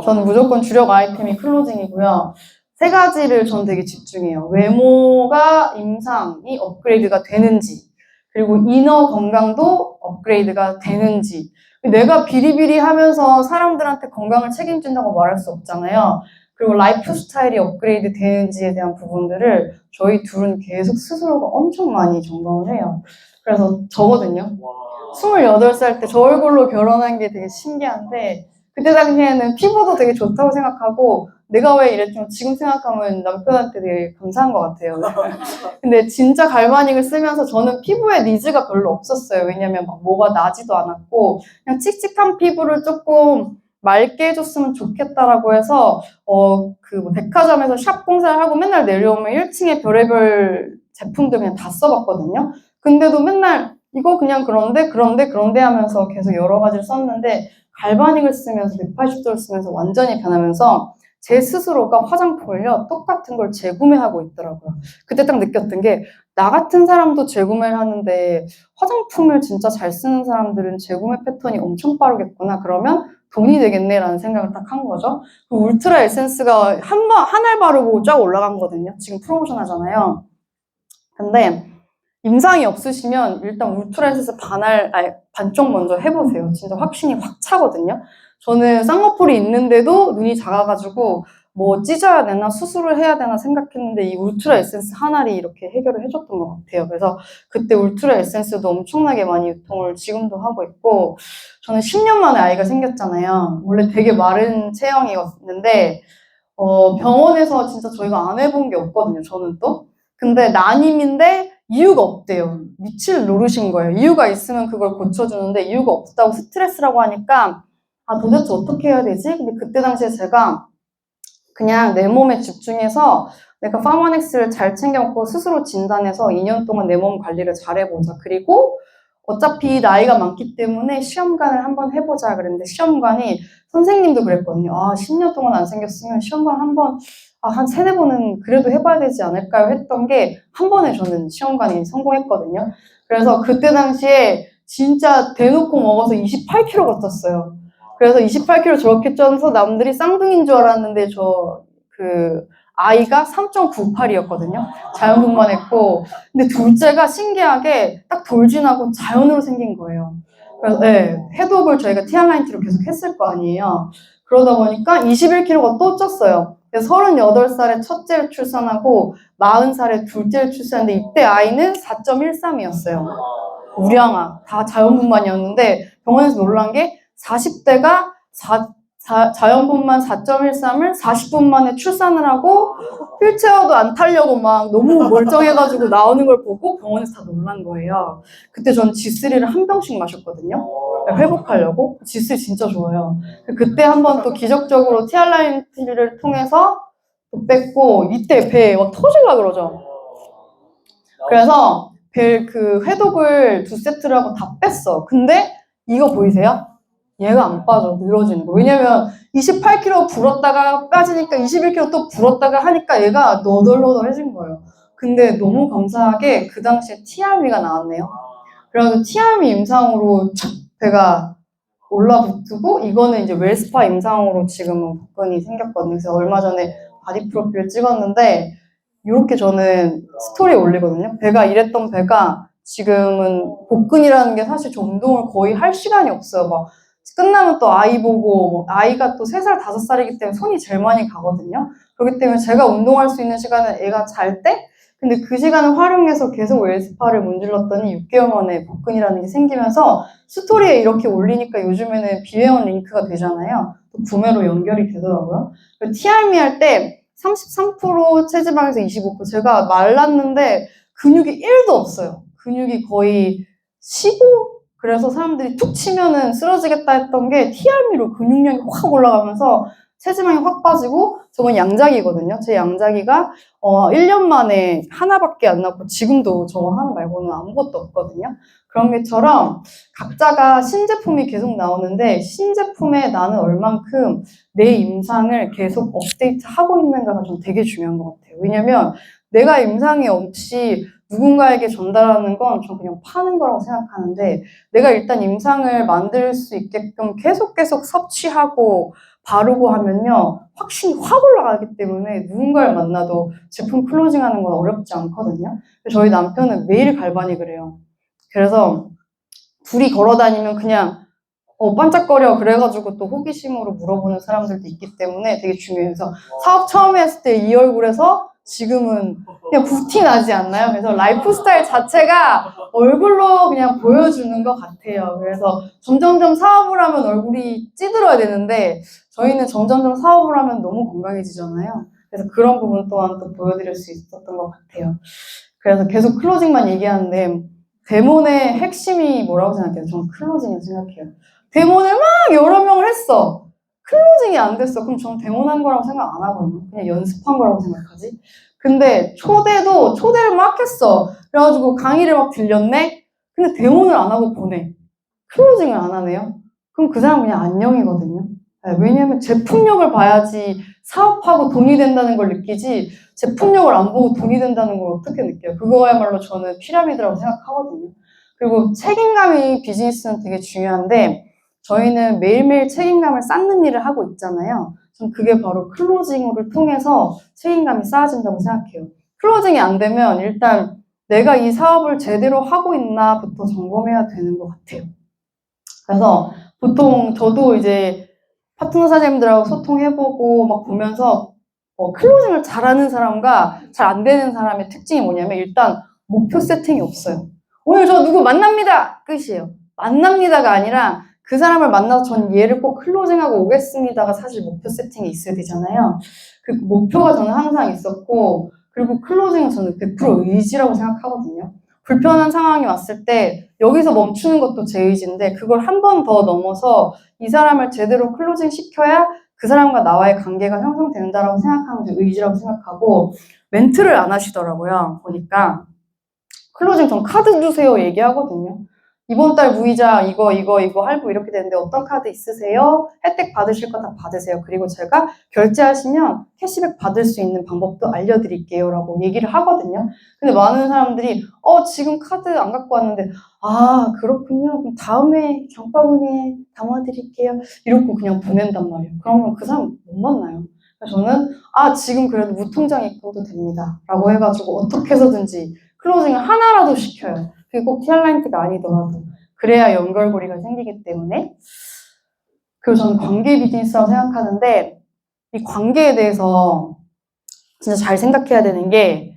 저는 무조건 주력 아이템이 클로징이고요. 세 가지를 전 되게 집중해요. 외모가 임상이 업그레이드가 되는지, 그리고 이너 건강도 업그레이드가 되는지. 내가 비리비리 하면서 사람들한테 건강을 책임진다고 말할 수 없잖아요. 그리고 라이프 스타일이 업그레이드 되는지에 대한 부분들을 저희 둘은 계속 스스로가 엄청 많이 점검을 해요. 그래서 저거든요. 28살 때 저 얼굴로 결혼한 게 되게 신기한데 그때 당시에는 피부도 되게 좋다고 생각하고 내가 왜 이랬지만 지금 생각하면 남편한테 되게 감사한 것 같아요. 근데 진짜 갈바닉을 쓰면서 저는 피부에 니즈가 별로 없었어요. 왜냐면 막 뭐가 나지도 않았고 그냥 칙칙한 피부를 조금 맑게 해줬으면 좋겠다라고 해서 그 백화점에서 샵 공사를 하고 맨날 내려오면 1층에 별의별 제품들 그냥 다 써봤거든요. 근데도 맨날 이거 그냥 그런데 하면서 계속 여러 가지를 썼는데 갈바닉을 쓰면서 180도를 쓰면서 완전히 변하면서 제 스스로가 화장품을요 똑같은 걸 재구매하고 있더라고요. 그때 딱 느꼈던 게 나 같은 사람도 재구매를 하는데 화장품을 진짜 잘 쓰는 사람들은 재구매 패턴이 엄청 빠르겠구나. 그러면 돈이 되겠네라는 생각을 딱 한 거죠. 그 울트라 에센스가 한 알 바르고 쫙 올라간 거거든요. 지금 프로모션 하잖아요. 근데 임상이 없으시면 일단 울트라 에센스 반쪽 먼저 해보세요. 진짜 확신이 확 차거든요. 저는 쌍꺼풀이 있는데도 눈이 작아가지고 뭐 찢어야 되나 수술을 해야 되나 생각했는데 이 울트라 에센스 한 알이 이렇게 해결을 해줬던 것 같아요. 그래서 그때 울트라 에센스도 엄청나게 많이 유통을 지금도 하고 있고 저는 10년 만에 아이가 생겼잖아요. 원래 되게 마른 체형이었는데 병원에서 진짜 저희가 안 해본 게 없거든요. 저는 또. 근데 난임인데 이유가 없대요. 미칠 노릇인 거예요. 이유가 있으면 그걸 고쳐주는데 이유가 없다고 스트레스라고 하니까 아 도대체 어떻게 해야 되지? 근데 그때 당시에 제가 그냥 내 몸에 집중해서 내가 파마넥스를 잘 챙겨 먹고 스스로 진단해서 2년 동안 내 몸 관리를 잘 해보자. 그리고 어차피 나이가 많기 때문에 시험관을 한번 해보자 그랬는데 시험관이 선생님도 그랬거든요. 아 10년 동안 안 생겼으면 시험관 한번 한 3-4번은 그래도 해봐야 되지 않을까요? 했던 게 한 번에 저는 시험관이 성공했거든요. 그래서 그때 당시에 진짜 대놓고 먹어서 28kg가 쪘어요. 그래서 28kg 저렇게 쪄서 남들이 쌍둥이인 줄 알았는데 아이가 3.98이었거든요. 자연분만했고. 근데 둘째가 신기하게 딱 돌진하고 자연으로 생긴 거예요. 그래서 네, 해독을 저희가 티알라인티로 계속 했을 거 아니에요. 그러다 보니까 21kg가 또 쪘어요. 그래서 38살에 첫째를 출산하고 40살에 둘째를 출산했는데 이때 아이는 4.13이었어요. 우량아. 다 자연분만이었는데 병원에서 놀란 게 40대가 자연분만 4.13을 40분 만에 출산을 하고 휠체어도 안 타려고 막 너무 멀쩡해가지고 나오는 걸 보고 병원에서 다 놀란 거예요. 그때 전 G3를 한 병씩 마셨거든요. 회복하려고. G3 진짜 좋아요. 그때 한번 또 기적적으로 티알라인티를 통해서 또 뺐고 이때 배 막 터질라 그러죠. 그래서 그 회독을 2세트를 하고 다 뺐어. 근데 이거 보이세요? 얘가 안 빠져. 늘어지는 거. 왜냐면 28kg 불었다가 빠지니까 21kg 또 불었다가 하니까 얘가 너덜너덜해진 거예요. 근데 너무 감사하게 그 당시에 TRM가 나왔네요. 그래서 TRM 임상으로 배가 올라붙고 이거는 이제 웰스파 임상으로 지금은 복근이 생겼거든요. 그래서 얼마 전에 바디 프로필을 찍었는데 이렇게 저는 스토리에 올리거든요. 배가 이랬던 배가 지금은 복근이라는 게 사실 저 운동을 거의 할 시간이 없어요. 막 끝나면 또 아이 보고 아이가 또 3살, 5살이기 때문에 손이 제일 많이 가거든요. 그렇기 때문에 제가 운동할 수 있는 시간은 애가 잘 때 근데 그 시간을 활용해서 계속 웰스파를 문질렀더니 6개월 만에 복근이라는 게 생기면서 스토리에 이렇게 올리니까 요즘에는 비회원 링크가 되잖아요. 또 구매로 연결이 되더라고요. TRM 할 때 33% 체지방에서 25%. 제가 말랐는데 근육이 1도 없어요. 근육이 거의 15? 그래서 사람들이 툭 치면은 쓰러지겠다 했던 게 TRM로 근육량이 확 올라가면서 체지방이 확 빠지고, 저건 양자기거든요. 제 양자기가 1년 만에 하나밖에 안 나고 지금도 저거 하나 말고는 아무것도 없거든요. 그런 것처럼 각자가 신제품이 계속 나오는데 신제품에 나는 얼만큼 내 임상을 계속 업데이트하고 있는가가 좀 되게 중요한 것 같아요. 왜냐면 내가 임상이 없이 누군가에게 전달하는 건 전 그냥 파는 거라고 생각하는데, 내가 일단 임상을 만들 수 있게끔 계속 섭취하고 바르고 하면요, 확신이 확 올라가기 때문에 누군가를 만나도 제품 클로징하는 건 어렵지 않거든요. 저희 남편은 매일 갈바닉을 해요. 그래서 둘이 걸어다니면 그냥 반짝거려 그래가지고 또 호기심으로 물어보는 사람들도 있기 때문에 되게 중요해서, 사업 처음에 했을 때 이 얼굴에서 지금은 그냥 부티 나지 않나요? 그래서 라이프 스타일 자체가 얼굴로 그냥 보여주는 것 같아요. 그래서 점점점 사업을 하면 얼굴이 찌들어야 되는데 저희는 점점점 사업을 하면 너무 건강해지잖아요. 그래서 그런 부분 또한 또 보여드릴 수 있었던 것 같아요. 그래서 계속 클로징만 얘기하는데 데몬의 핵심이 뭐라고 생각해요? 저는 클로징이라고 생각해요. 데몬을 막 여러 명을 했어. 클로징이 안 됐어. 그럼 저는 데몬한 거라고 생각 안 하거든요. 그냥 연습한 거라고 생각하지. 근데 초대를 막 했어. 그래가지고 강의를 막 들렸네? 근데 데몬을 안 하고 보내. 클로징을 안 하네요? 그럼 그 사람 그냥 안녕이거든요. 네, 왜냐면 제품력을 봐야지 사업하고 돈이 된다는 걸 느끼지, 제품력을 안 보고 돈이 된다는 걸 어떻게 느껴요? 그거야말로 저는 피라미드라고 생각하거든요. 그리고 책임감이 비즈니스는 되게 중요한데 저희는 매일매일 책임감을 쌓는 일을 하고 있잖아요. 전 그게 바로 클로징을 통해서 책임감이 쌓아진다고 생각해요. 클로징이 안 되면 일단 내가 이 사업을 제대로 하고 있나부터 점검해야 되는 것 같아요. 그래서 보통 저도 이제 파트너 사장님들하고 소통해보고 막 보면서 클로징을 잘하는 사람과 잘 안 되는 사람의 특징이 뭐냐면, 일단 목표 세팅이 없어요. 오늘 저 누구 만납니다! 끝이에요. 만납니다가 아니라 그 사람을 만나서 전 얘를 꼭 클로징하고 오겠습니다가 사실 목표 세팅이 있어야 되잖아요. 그 목표가 저는 항상 있었고, 그리고 클로징은 저는 100% 의지라고 생각하거든요. 불편한 상황이 왔을 때 여기서 멈추는 것도 제 의지인데 그걸 한 번 더 넘어서 이 사람을 제대로 클로징 시켜야 그 사람과 나와의 관계가 형성된다라고 생각하는 게 의지라고 생각하고, 멘트를 안 하시더라고요. 보니까 클로징 전 카드 주세요 얘기하거든요. 이번 달 무이자 이거 할부 이렇게 되는데 어떤 카드 있으세요? 혜택 받으실 거 다 받으세요. 그리고 제가 결제하시면 캐시백 받을 수 있는 방법도 알려드릴게요 라고 얘기를 하거든요. 근데 많은 사람들이 지금 카드 안 갖고 왔는데, 아 그렇군요. 그럼 다음에 장바구니에 담아드릴게요. 이러고 그냥 보낸단 말이에요. 그러면 그 사람 못 만나요. 그래서 저는 지금 그래도 무통장 입금도 됩니다 라고 해가지고 어떻게 해서든지 클로징을 하나라도 시켜요. 그게 꼭 티알라인트가 아니더라도. 그래야 연결고리가 생기기 때문에. 그리고 저는 관계 비즈니스라고 생각하는데, 이 관계에 대해서 진짜 잘 생각해야 되는 게,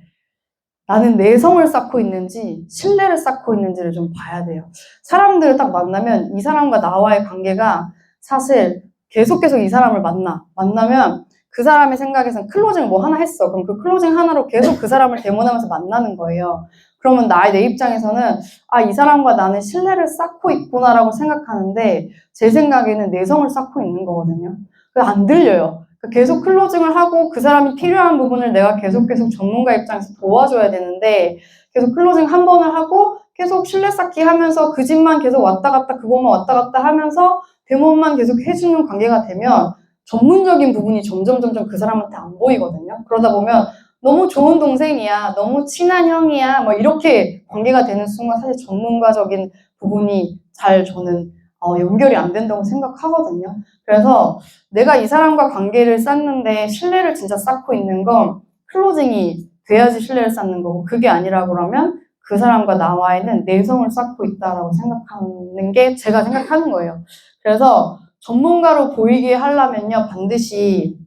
나는 내성을 쌓고 있는지 신뢰를 쌓고 있는지를 좀 봐야 돼요. 사람들을 딱 만나면 이 사람과 나와의 관계가 사실 계속 이 사람을 만나면 그 사람의 생각에선 클로징 뭐 하나 했어. 그럼 그 클로징 하나로 계속 그 사람을 데모하면서 만나는 거예요. 그러면 내 입장에서는 이 사람과 나는 신뢰를 쌓고 있구나라고 생각하는데 제 생각에는 내성을 쌓고 있는 거거든요. 안 들려요. 계속 클로징을 하고 그 사람이 필요한 부분을 내가 계속 전문가 입장에서 도와줘야 되는데, 계속 클로징 한 번을 하고 계속 신뢰 쌓기 하면서 그 집만 계속 왔다 갔다 그것만 왔다 갔다 하면서 데모만 계속 해주는 관계가 되면 전문적인 부분이 점점 그 사람한테 안 보이거든요. 그러다 보면 너무 좋은 동생이야, 너무 친한 형이야, 뭐 이렇게 관계가 되는 순간 사실 전문가적인 부분이 잘 저는 연결이 안 된다고 생각하거든요. 그래서 내가 이 사람과 관계를 쌓는데 신뢰를 진짜 쌓고 있는 건 클로징이 돼야지 신뢰를 쌓는 거고, 그게 아니라 그러면 그 사람과 나와에는 내성을 쌓고 있다라고 생각하는 게 제가 생각하는 거예요. 그래서 전문가로 보이게 하려면요, 반드시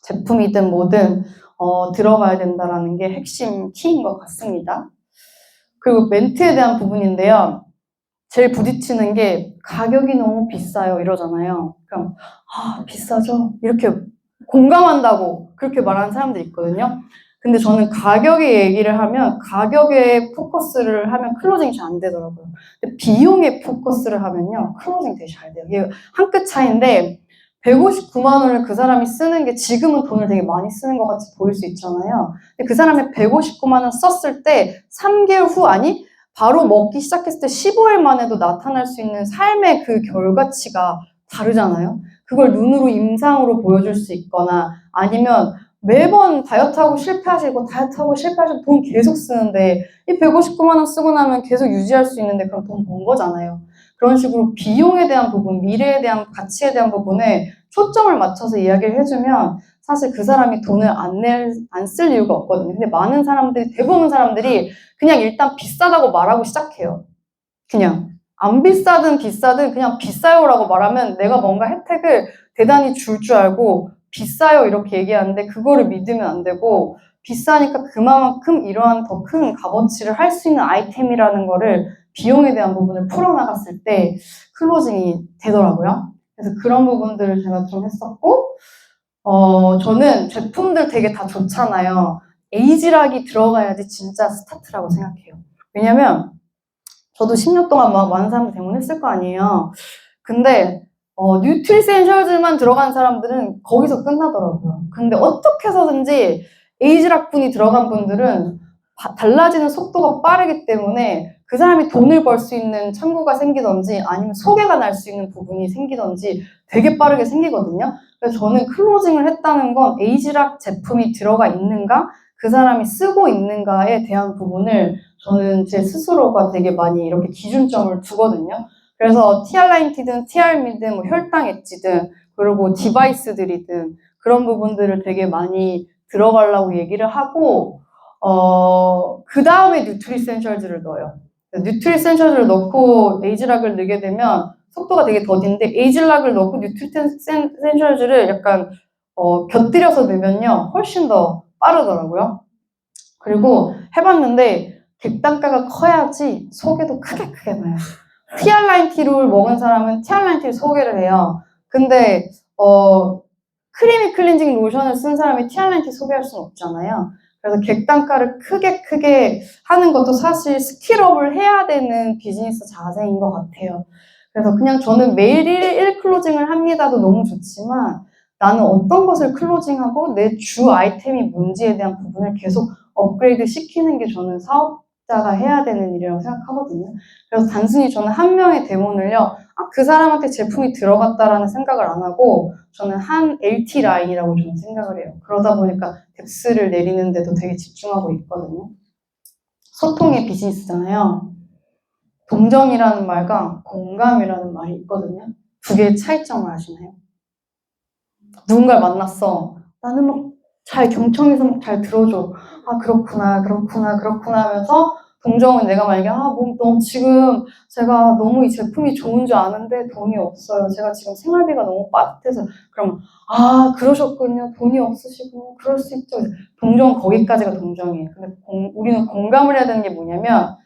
제품이든 뭐든 들어가야 된다라는 게 핵심 키인 것 같습니다. 그리고 멘트에 대한 부분인데요. 제일 부딪히는 게 가격이 너무 비싸요 이러잖아요. 그럼 비싸죠? 이렇게 공감한다고 그렇게 말하는 사람들이 있거든요. 근데 저는 가격의 얘기를 하면 가격에 포커스를 하면 클로징이 잘 안 되더라고요. 근데 비용에 포커스를 하면요. 클로징이 되게 잘 돼요. 이게 한 끗 차이인데 159만 원을 그 사람이 쓰는 게 지금은 돈을 되게 많이 쓰는 것 같이 보일 수 있잖아요. 근데 그 사람이 159만 원 썼을 때 3개월 후 아니 바로 먹기 시작했을 때 15일 만에도 나타날 수 있는 삶의 그 결과치가 다르잖아요. 그걸 눈으로 임상으로 보여줄 수 있거나 아니면 매번 다이어트하고 실패하시고 다이어트하고 실패하시고 돈 계속 쓰는데 이 159만 원 쓰고 나면 계속 유지할 수 있는데 그럼 돈 번 거잖아요. 그런 식으로 비용에 대한 부분, 미래에 대한 가치에 대한 부분에 초점을 맞춰서 이야기를 해주면 사실 그 사람이 돈을 안 쓸 이유가 없거든요. 근데 많은 사람들이, 대부분 사람들이 그냥 일단 비싸다고 말하고 시작해요. 그냥. 안 비싸든 비싸든 그냥 비싸요라고 말하면 내가 뭔가 혜택을 대단히 줄 줄 알고 비싸요 이렇게 얘기하는데 그거를 믿으면 안 되고 비싸니까 그만큼 이러한 더 큰 값어치를 할 수 있는 아이템이라는 거를 비용에 대한 부분을 풀어나갔을 때 클로징이 되더라고요. 그래서 그런 부분들을 제가 좀 했었고 저는 제품들 되게 다 좋잖아요. 에이지락이 들어가야지 진짜 스타트라고 생각해요. 왜냐면 저도 10년 동안 막 많은 사람들 대문했을 거 아니에요. 근데 뉴트리센셜즈만 들어간 사람들은 거기서 끝나더라고요. 근데 어떻게 해서든지 에이지락분이 들어간 분들은 달라지는 속도가 빠르기 때문에 그 사람이 돈을 벌 수 있는 창구가 생기던지 아니면 소개가 날 수 있는 부분이 생기던지 되게 빠르게 생기거든요. 그래서 저는 클로징을 했다는 건 에이지락 제품이 들어가 있는가 그 사람이 쓰고 있는가에 대한 부분을 저는 제 스스로가 되게 많이 이렇게 기준점을 두거든요. 그래서 TR90든 TRM이든 뭐 혈당 엣지든 그리고 디바이스들이든 그런 부분들을 되게 많이 들어가려고 얘기를 하고 그 다음에 뉴트리센셜즈를 넣어요. 뉴트리센셜즈를 넣고 에이지락을 넣게 되면 속도가 되게 더딘데 에이지락을 넣고 뉴트리센셜즈를 약간 곁들여서 넣으면요 훨씬 더 빠르더라고요. 그리고 해봤는데 객단가가 커야지 소개도 크게 나요. TR90를 먹은 사람은 TR90를 소개를 해요. 근데 크리미 클렌징 로션을 쓴 사람이 TR90 소개할 수는 없잖아요. 그래서 객단가를 크게 하는 것도 사실 스킬업을 해야 되는 비즈니스 자세인 것 같아요. 그래서 그냥 저는 매일 1 클로징을 합니다도 너무 좋지만 나는 어떤 것을 클로징하고 내 주 아이템이 뭔지에 대한 부분을 계속 업그레이드 시키는 게 저는 사업자가 해야 되는 일이라고 생각하거든요. 그래서 단순히 저는 한 명의 데몬을요, 그 사람한테 제품이 들어갔다라는 생각을 안 하고 저는 한 LT 라인이라고 저는 생각을 해요. 그러다 보니까 뎁스를 내리는데도 되게 집중하고 있거든요. 소통의 비즈니스잖아요. 동정이라는 말과 공감이라는 말이 있거든요. 두 개의 차이점을 아시나요? 누군가를 만났어. 나는 막 잘 경청해서 막 잘 들어줘. 그렇구나 하면서 동정은 내가 만약에 너 지금 제가 너무 이 제품이 좋은 줄 아는데 돈이 없어요. 제가 지금 생활비가 너무 빠듯해서 그러면 그러셨군요. 돈이 없으시군요. 그럴 수 있죠. 동정은 거기까지가 동정이에요. 근데 우리는 공감을 해야 되는 게 뭐냐면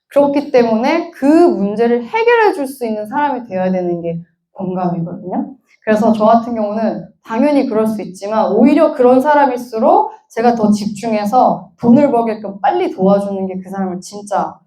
그렇기 때문에 그 문제를 해결해 줄 수 있는 사람이 되어야 되는 게 공감이거든요. 그래서 저 같은 경우는 당연히 그럴 수 있지만 오히려 그런 사람일수록 제가 더 집중해서 돈을 벌게끔 빨리 도와주는 게 그 사람을 진짜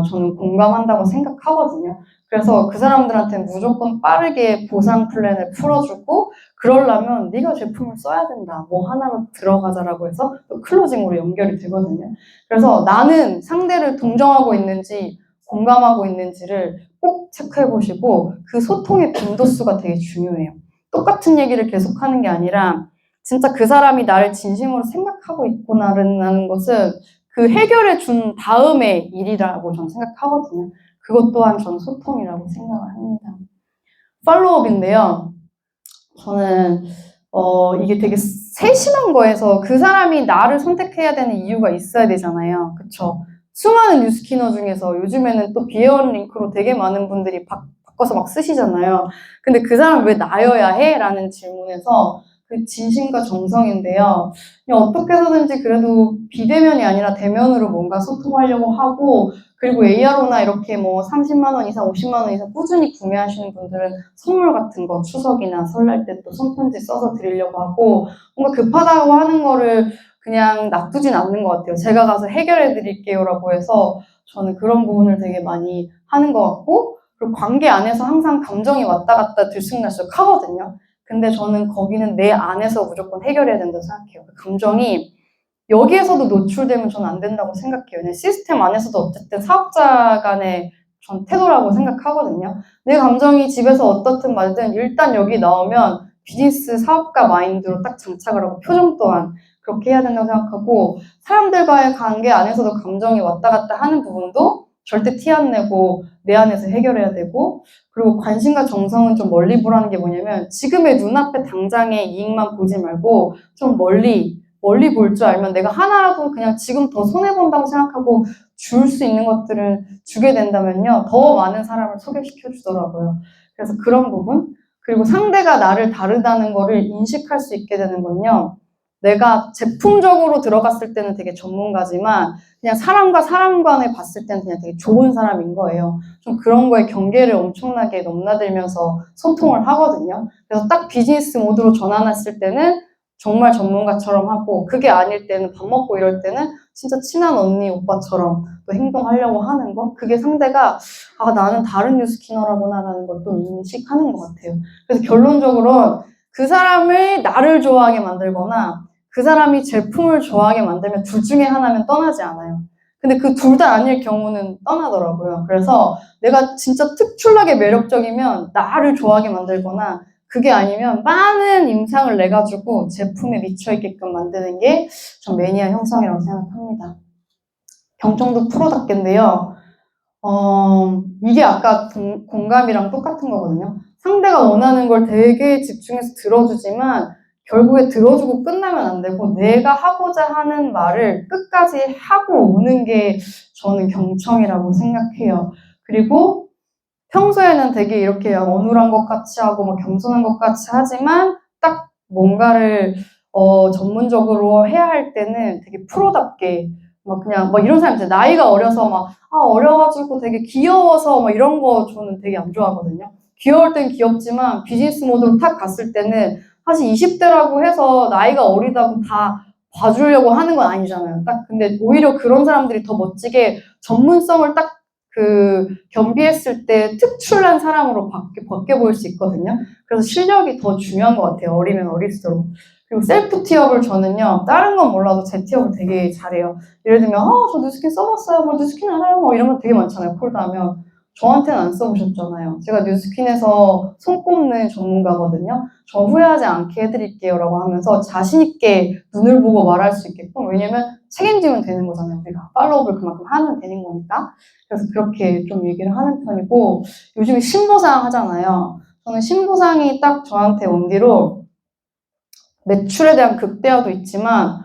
저는 공감한다고 생각하거든요. 그래서 그 사람들한테 무조건 빠르게 보상 플랜을 풀어주고 그러려면 네가 제품을 써야 된다. 뭐 하나로 들어가자라고 해서 또 클로징으로 연결이 되거든요. 그래서 나는 상대를 동정하고 있는지 공감하고 있는지를 꼭 체크해 보시고 그 소통의 빈도수가 되게 중요해요. 똑같은 얘기를 계속하는 게 아니라 진짜 그 사람이 나를 진심으로 생각하고 있구나라는 것은 그 해결해 준 다음의 일이라고 저는 생각하거든요. 그것 또한 저는 소통이라고 생각을 합니다. 팔로우업인데요. 저는 이게 되게 세심한 거에서 그 사람이 나를 선택해야 되는 이유가 있어야 되잖아요. 그쵸? 수많은 뉴스키너 중에서 요즘에는 또 비에어는 링크로 되게 많은 분들이 바꿔서 막 쓰시잖아요. 근데 그 사람 왜 나여야 해? 라는 질문에서 그 진심과 정성인데요. 그냥 어떻게 해서든지 그래도 비대면이 아니라 대면으로 뭔가 소통하려고 하고, 그리고 AR로나 이렇게 뭐 30만 원 이상, 50만 원 이상 꾸준히 구매하시는 분들은 선물 같은 거 추석이나 설날 때 또 손편지 써서 드리려고 하고, 뭔가 급하다고 하는 거를 그냥 놔두진 않는 것 같아요. 제가 가서 해결해 드릴게요라고 해서 저는 그런 부분을 되게 많이 하는 것 같고, 그리고 관계 안에서 항상 감정이 왔다 갔다 들쑥날쑥 하거든요. 근데 저는 거기는 내 안에서 무조건 해결해야 된다고 생각해요. 그 감정이 여기에서도 노출되면 저는 안 된다고 생각해요. 그냥 시스템 안에서도 어쨌든 사업자 간의 전 태도라고 생각하거든요. 내 감정이 집에서 어떻든 말든 일단 여기 나오면 비즈니스 사업가 마인드로 딱 장착을 하고 표정 또한 그렇게 해야 된다고 생각하고, 사람들과의 관계 안에서도 감정이 왔다 갔다 하는 부분도 절대 티 안 내고 내 안에서 해결해야 되고, 그리고 관심과 정성은 좀 멀리 보라는 게 뭐냐면 지금의 눈앞에 당장의 이익만 보지 말고 좀 멀리 볼 줄 알면 내가 하나라도 그냥 지금 더 손해본다고 생각하고 줄 수 있는 것들을 주게 된다면요, 더 많은 사람을 소개시켜 주더라고요. 그래서 그런 부분, 그리고 상대가 나를 다르다는 거를 인식할 수 있게 되는 건요, 내가 제품적으로 들어갔을 때는 되게 전문가지만 그냥 사람과 사람 간에 봤을 때는 그냥 되게 좋은 사람인 거예요. 좀 그런 거에 경계를 엄청나게 넘나들면서 소통을 하거든요. 그래서 딱 비즈니스 모드로 전환했을 때는 정말 전문가처럼 하고, 그게 아닐 때는 밥 먹고 이럴 때는 진짜 친한 언니, 오빠처럼 또 행동하려고 하는 거, 그게 상대가 아, 나는 다른 뉴스키너라구나라는 걸 또 인식하는 것 같아요. 그래서 결론적으로 그 사람을 나를 좋아하게 만들거나 그 사람이 제품을 좋아하게 만들면 둘 중에 하나면 떠나지 않아요. 근데 그 둘 다 아닐 경우는 떠나더라고요. 그래서 내가 진짜 특출나게 매력적이면 나를 좋아하게 만들거나, 그게 아니면 많은 임상을 내가지고 제품에 미쳐있게끔 만드는 게 전 매니아 형성이라고 생각합니다. 경청도 프로답게인데요. 이게 아까 공감이랑 똑같은 거거든요. 상대가 원하는 걸 되게 집중해서 들어주지만 결국에 들어주고 끝나면 안 되고 내가 하고자 하는 말을 끝까지 하고 오는 게 저는 경청이라고 생각해요. 그리고 평소에는 되게 이렇게 어눌한 것 같이 하고 막 겸손한 것 같이 하지만 딱 뭔가를 전문적으로 해야 할 때는 되게 프로답게 막 그냥 막 이런 사람 있잖아요. 나이가 어려서 막 어려가지고 되게 귀여워서 막 이런 거 저는 되게 안 좋아하거든요. 귀여울 땐 귀엽지만 비즈니스 모드로 탁 갔을 때는 사실 20대라고 해서 나이가 어리다고 다 봐주려고 하는 건 아니잖아요. 딱 근데 오히려 그런 사람들이 더 멋지게 전문성을 딱 겸비했을 때 특출난 사람으로 바뀌어 보일 수 있거든요. 그래서 실력이 더 중요한 것 같아요. 어리면 어릴수록. 그리고 셀프 티업을 저는요, 다른 건 몰라도 제 티업을 되게 잘해요. 예를 들면, 저 뉴스킨 써봤어요. 뭐 뉴스킨 알아요. 뭐 이런 거 되게 많잖아요. 콜드하면. 저한테는 안 써보셨잖아요. 제가 뉴스킨에서 손꼽는 전문가거든요. 저 후회하지 않게 해드릴게요 라고 하면서 자신있게 눈을 보고 말할 수 있게끔, 왜냐면 책임지면 되는 거잖아요. 우리가 팔로우를 그만큼 하면 되는 거니까. 그래서 그렇게 좀 얘기를 하는 편이고, 요즘에 신보상 하잖아요. 저는 신보상이 딱 저한테 온 뒤로 매출에 대한 극대화도 있지만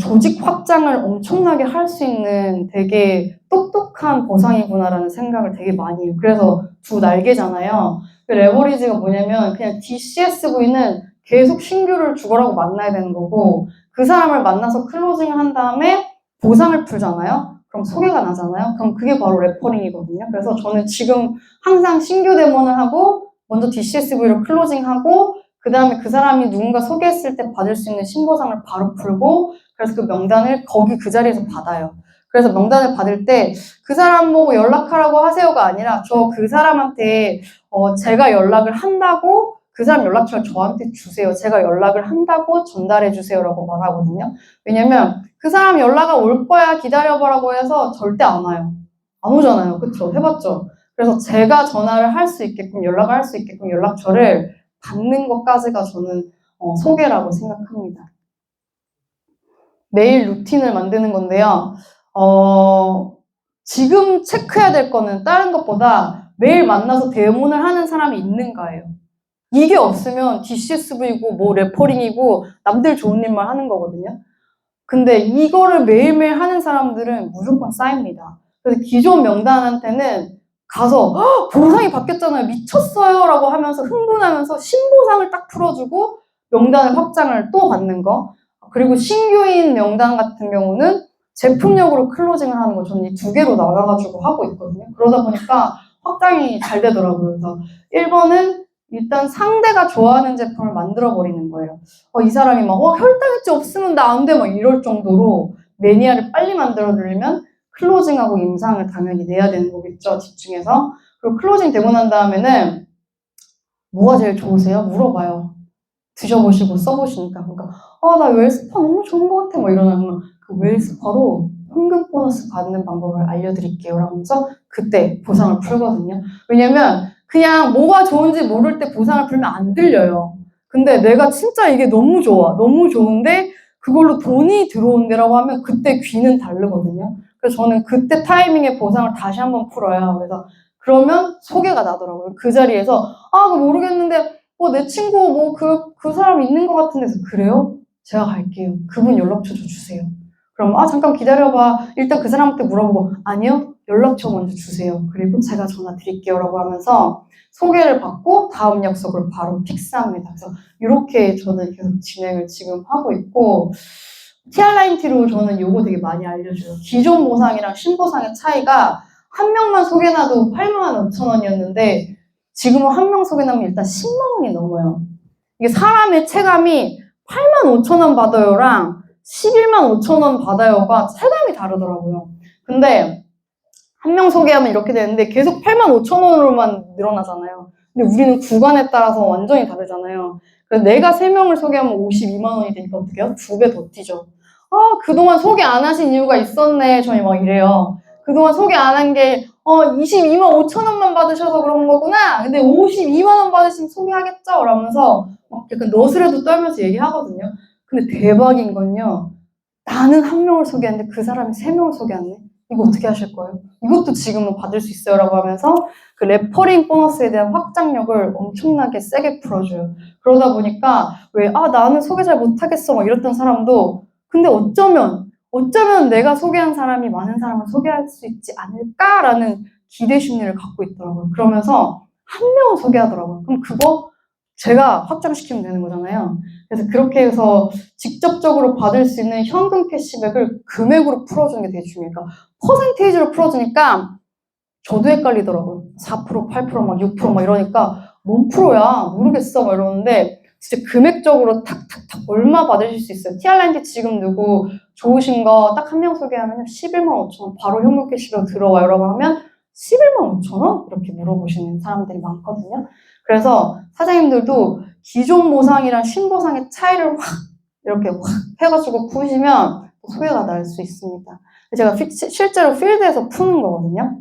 조직 확장을 엄청나게 할 수 있는 되게 똑똑한 보상이구나라는 생각을 되게 많이 해요. 그래서 두 날개잖아요. 그 레버리지가 뭐냐면 그냥 DCSV는 계속 신규를 죽어라고 만나야 되는 거고, 그 사람을 만나서 클로징을 한 다음에 보상을 풀잖아요. 그럼 소개가 나잖아요. 그럼 그게 바로 레퍼링이거든요. 그래서 저는 지금 항상 신규 데모를 하고 먼저 DCSV로 클로징하고 그 다음에 그 사람이 누군가 소개했을 때 받을 수 있는 신보상을 바로 풀고, 그래서 그 명단을 거기 그 자리에서 받아요. 그래서 명단을 받을 때 그 사람 보고 연락하라고 하세요가 아니라 저 그 사람한테 제가 연락을 한다고 그 사람 연락처를 저한테 주세요. 제가 연락을 한다고 전달해 주세요라고 말하거든요. 왜냐면 그 사람 연락이 올 거야 기다려보라고 해서 절대 안 와요. 안 오잖아요. 그쵸? 해봤죠? 그래서 제가 전화를 할 수 있게끔, 연락을 할 수 있게끔 연락처를 받는 것까지가 저는 소개라고 생각합니다. 매일 루틴을 만드는 건데요. 지금 체크해야 될 거는 다른 것보다 매일 만나서 대문을 하는 사람이 있는가예요. 이게 없으면 DCSV고 뭐 레퍼링이고 남들 좋은 일만 하는 거거든요. 근데 이거를 매일매일 하는 사람들은 무조건 쌓입니다. 그래서 기존 명단한테는 가서 보상이 바뀌었잖아요. 미쳤어요 라고 하면서 흥분하면서 신보상을 딱 풀어주고 명단을 확장을 또 받는 거. 그리고 신규인 명단 같은 경우는 제품력으로 클로징을 하는 거. 저는 이 두 개로 나눠가지고 하고 있거든요. 그러다 보니까 확장이 잘 되더라고요. 그래서 1번은 일단 상대가 좋아하는 제품을 만들어버리는 거예요. 이 사람이 막, 혈당 엣지 없으면 나 안 돼. 막 이럴 정도로 매니아를 빨리 만들어드리면 클로징하고 임상을 당연히 내야 되는 거겠죠. 집중해서. 그리고 클로징 되고 난 다음에는 뭐가 제일 좋으세요? 물어봐요. 드셔보시고 써보시니까. 그러니까, 나 웰스파 너무 좋은 것 같아. 뭐 이러면 그 웰스파로 현금 보너스 받는 방법을 알려드릴게요. 라면서 그때 보상을 풀거든요. 왜냐면 그냥 뭐가 좋은지 모를 때 보상을 풀면 안 들려요. 근데 내가 진짜 이게 너무 좋아. 너무 좋은데 그걸로 돈이 들어온다라고 하면 그때 귀는 다르거든요. 그래서 저는 그때 타이밍에 보상을 다시 한번 풀어요. 그래서 그러면 소개가 나더라고요. 그 자리에서 그거 모르겠는데 내 친구 그 사람 있는 것 같은데 그래요? 제가 갈게요. 그분 연락처 좀 주세요. 그럼 잠깐 기다려봐. 일단 그 사람한테 물어보고 아니요? 연락처 먼저 주세요. 그리고 제가 전화 드릴게요. 라고 하면서 소개를 받고 다음 약속을 바로 픽스합니다. 그래서 이렇게 저는 계속 진행을 지금 하고 있고 TR라인티로 저는 요거 되게 많이 알려줘요. 기존 보상이랑 신보상의 차이가 한 명만 소개나도 8만 5천 원이었는데 지금은 한 명 소개나면 일단 10만 원이 넘어요. 이게 사람의 체감이 8만 5천 원 받아요랑 11만 5천 원 받아요가 체감이 다르더라고요. 근데 한 명 소개하면 이렇게 되는데 계속 8만 5천 원으로만 늘어나잖아요. 근데 우리는 구간에 따라서 완전히 다르잖아요. 그래서 내가 3명을 소개하면 52만 원이 되니까 어떻게 해요? 2배 더 뛰죠. 그동안 소개 안 하신 이유가 있었네. 저희 막 이래요. 그동안 소개 안 한 게 22만 5천 원만 받으셔서 그런 거구나. 근데 52만 원 받으시면 소개하겠죠? 라면서 막 약간 너스레도 떨면서 얘기하거든요. 근데 대박인 건요. 나는 한 명을 소개했는데 그 사람이 3명을 소개했네. 이거 어떻게 하실 거예요? 이것도 지금은 받을 수 있어요. 라고 하면서 그 레퍼링 보너스에 대한 확장력을 엄청나게 세게 풀어줘요. 그러다 보니까 나는 소개 잘 못하겠어. 막 이랬던 사람도 근데 어쩌면 내가 소개한 사람이 많은 사람을 소개할 수 있지 않을까라는 기대 심리를 갖고 있더라고요. 그러면서 한 명을 소개하더라고요. 그럼 그거 제가 확장시키면 되는 거잖아요. 그래서 그렇게 해서 직접적으로 받을 수 있는 현금 캐시백을 금액으로 풀어주는 게 되게 중요해요. 그러니까 퍼센테이지로 풀어주니까 저도 헷갈리더라고요. 4%, 8%, 막 6%막 이러니까 뭔 프로야? 모르겠어. 막 이러는데 진짜 금액적으로 탁탁탁 얼마 받으실 수 있어요. TR라인티 지금 누구 좋으신 거 딱 한 명 소개하면 11만 5천 원 바로 현금 캐시로 들어와요. 라고 하면 11만 5천 원? 이렇게 물어보시는 사람들이 많거든요. 그래서 사장님들도 기존 보상이랑 신보상의 차이를 이렇게 확 해가지고 푸시면 소개가 날 수 있습니다. 제가 실제로 필드에서 푸는 거거든요.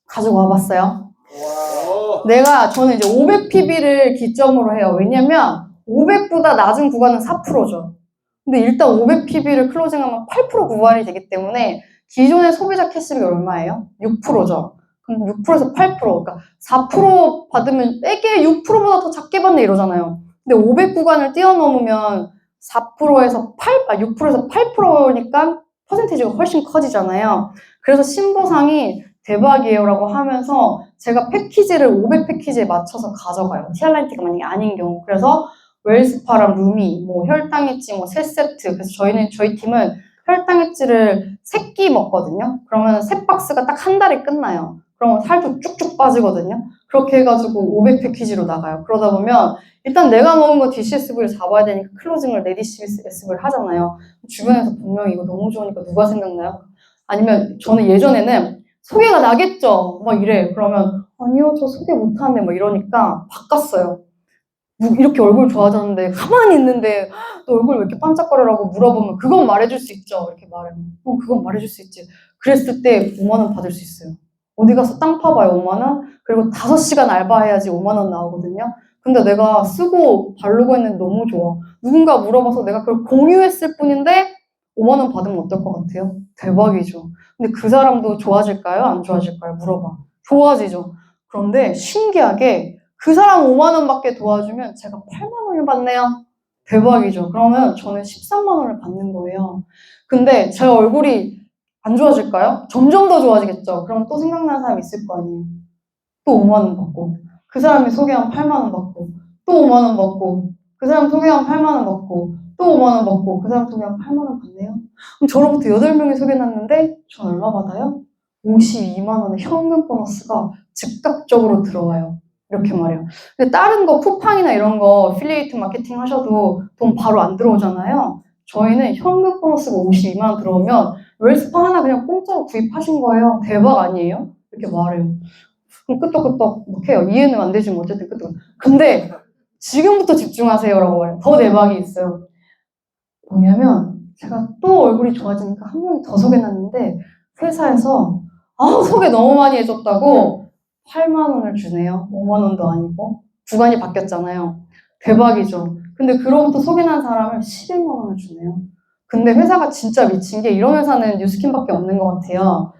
가지고 와봤어요. 저는 이제 500PB를 기점으로 해요. 왜냐면 500보다 낮은 구간은 4%죠. 근데 일단 500PB를 클로징하면 8% 구간이 되기 때문에 기존의 소비자 캐시백이 얼마예요? 6%죠. 그럼 6%에서 8%, 그러니까 4% 받으면 빼게 6%보다 더 작게 받네 이러잖아요. 근데 500 구간을 뛰어넘으면 4%에서 6%에서 8%니까 퍼센테이지가 훨씬 커지잖아요. 그래서 신보상이 대박이에요 라고 하면서 제가 패키지를 500 패키지에 맞춰서 가져가요. TR라인티가 만약에 아닌 경우. 그래서 웰스파랑 루미, 혈당 엣지, 3세트. 그래서 저희 팀은 혈당 엣지를 3끼 먹거든요. 그러면 3박스가 딱 한 달에 끝나요. 그러면 살도 쭉쭉 빠지거든요. 그렇게 해가지고 500 패키지로 나가요. 그러다 보면 일단 내가 먹은 거 DCSV를 잡아야 되니까 클로징을 내 DCSV를 하잖아요. 주변에서 분명히 이거 너무 좋으니까 누가 생각나요? 아니면 저는 예전에는 소개가 나겠죠? 막 이래. 그러면 아니요, 저 소개 못하네. 막 이러니까 바꿨어요. 이렇게 얼굴 좋아졌는데 가만히 있는데 너 얼굴 왜 이렇게 반짝거려라고 물어보면 그건 말해줄 수 있죠. 이렇게 말하면 그건 말해줄 수 있지. 그랬을 때 5만 원 받을 수 있어요. 어디 가서 땅 파봐요 5만 원. 그리고 5시간 알바해야지 5만 원 나오거든요. 근데 내가 쓰고 바르고 했는데 너무 좋아. 누군가 물어봐서 내가 그걸 공유했을 뿐인데 5만 원 받으면 어떨 것 같아요? 대박이죠. 근데 그 사람도 좋아질까요? 안 좋아질까요? 물어봐. 좋아지죠. 그런데 신기하게 그 사람 5만 원밖에 도와주면 제가 8만 원을 받네요. 대박이죠. 그러면 저는 13만 원을 받는 거예요. 근데 제 얼굴이 안 좋아질까요? 점점 더 좋아지겠죠. 그럼 또 생각나는 사람이 있을 거 아니에요. 또 5만 원 받고 그 사람이 소개한 8만 원 받고 또 5만 원 받고 그 사람 소개하면 8만 원 받고 또 5만 원 받고 그 사람 소개하면 8만 원 받네요. 그럼 저로부터 8명이 소개났는데 전 얼마 받아요? 52만 원의 현금 보너스가 즉각적으로 들어와요. 이렇게 말해요. 근데 다른 거 쿠팡이나 이런 거 애필리에이트 마케팅 하셔도 돈 바로 안 들어오잖아요. 저희는 현금 보너스가 52만 원 들어오면 웰스파 하나 그냥 공짜로 구입하신 거예요. 대박 아니에요? 이렇게 말해요. 그럼 끄떡끄떡 해요. 이해는 안 되지만 어쨌든 끄떡. 근데 지금부터 집중하세요라고 말해요. 더 대박이 있어요. 뭐냐면 제가 또 얼굴이 좋아지니까 한 명이 더 소개났는데 회사에서 소개 너무 많이 해줬다고 8만 원을 주네요. 5만 원도 아니고. 구간이 바뀌었잖아요. 대박이죠. 근데 그로부터 소개난 사람을 11만 원을 주네요. 근데 회사가 진짜 미친 게 이런 회사는 뉴스킨밖에 없는 것 같아요.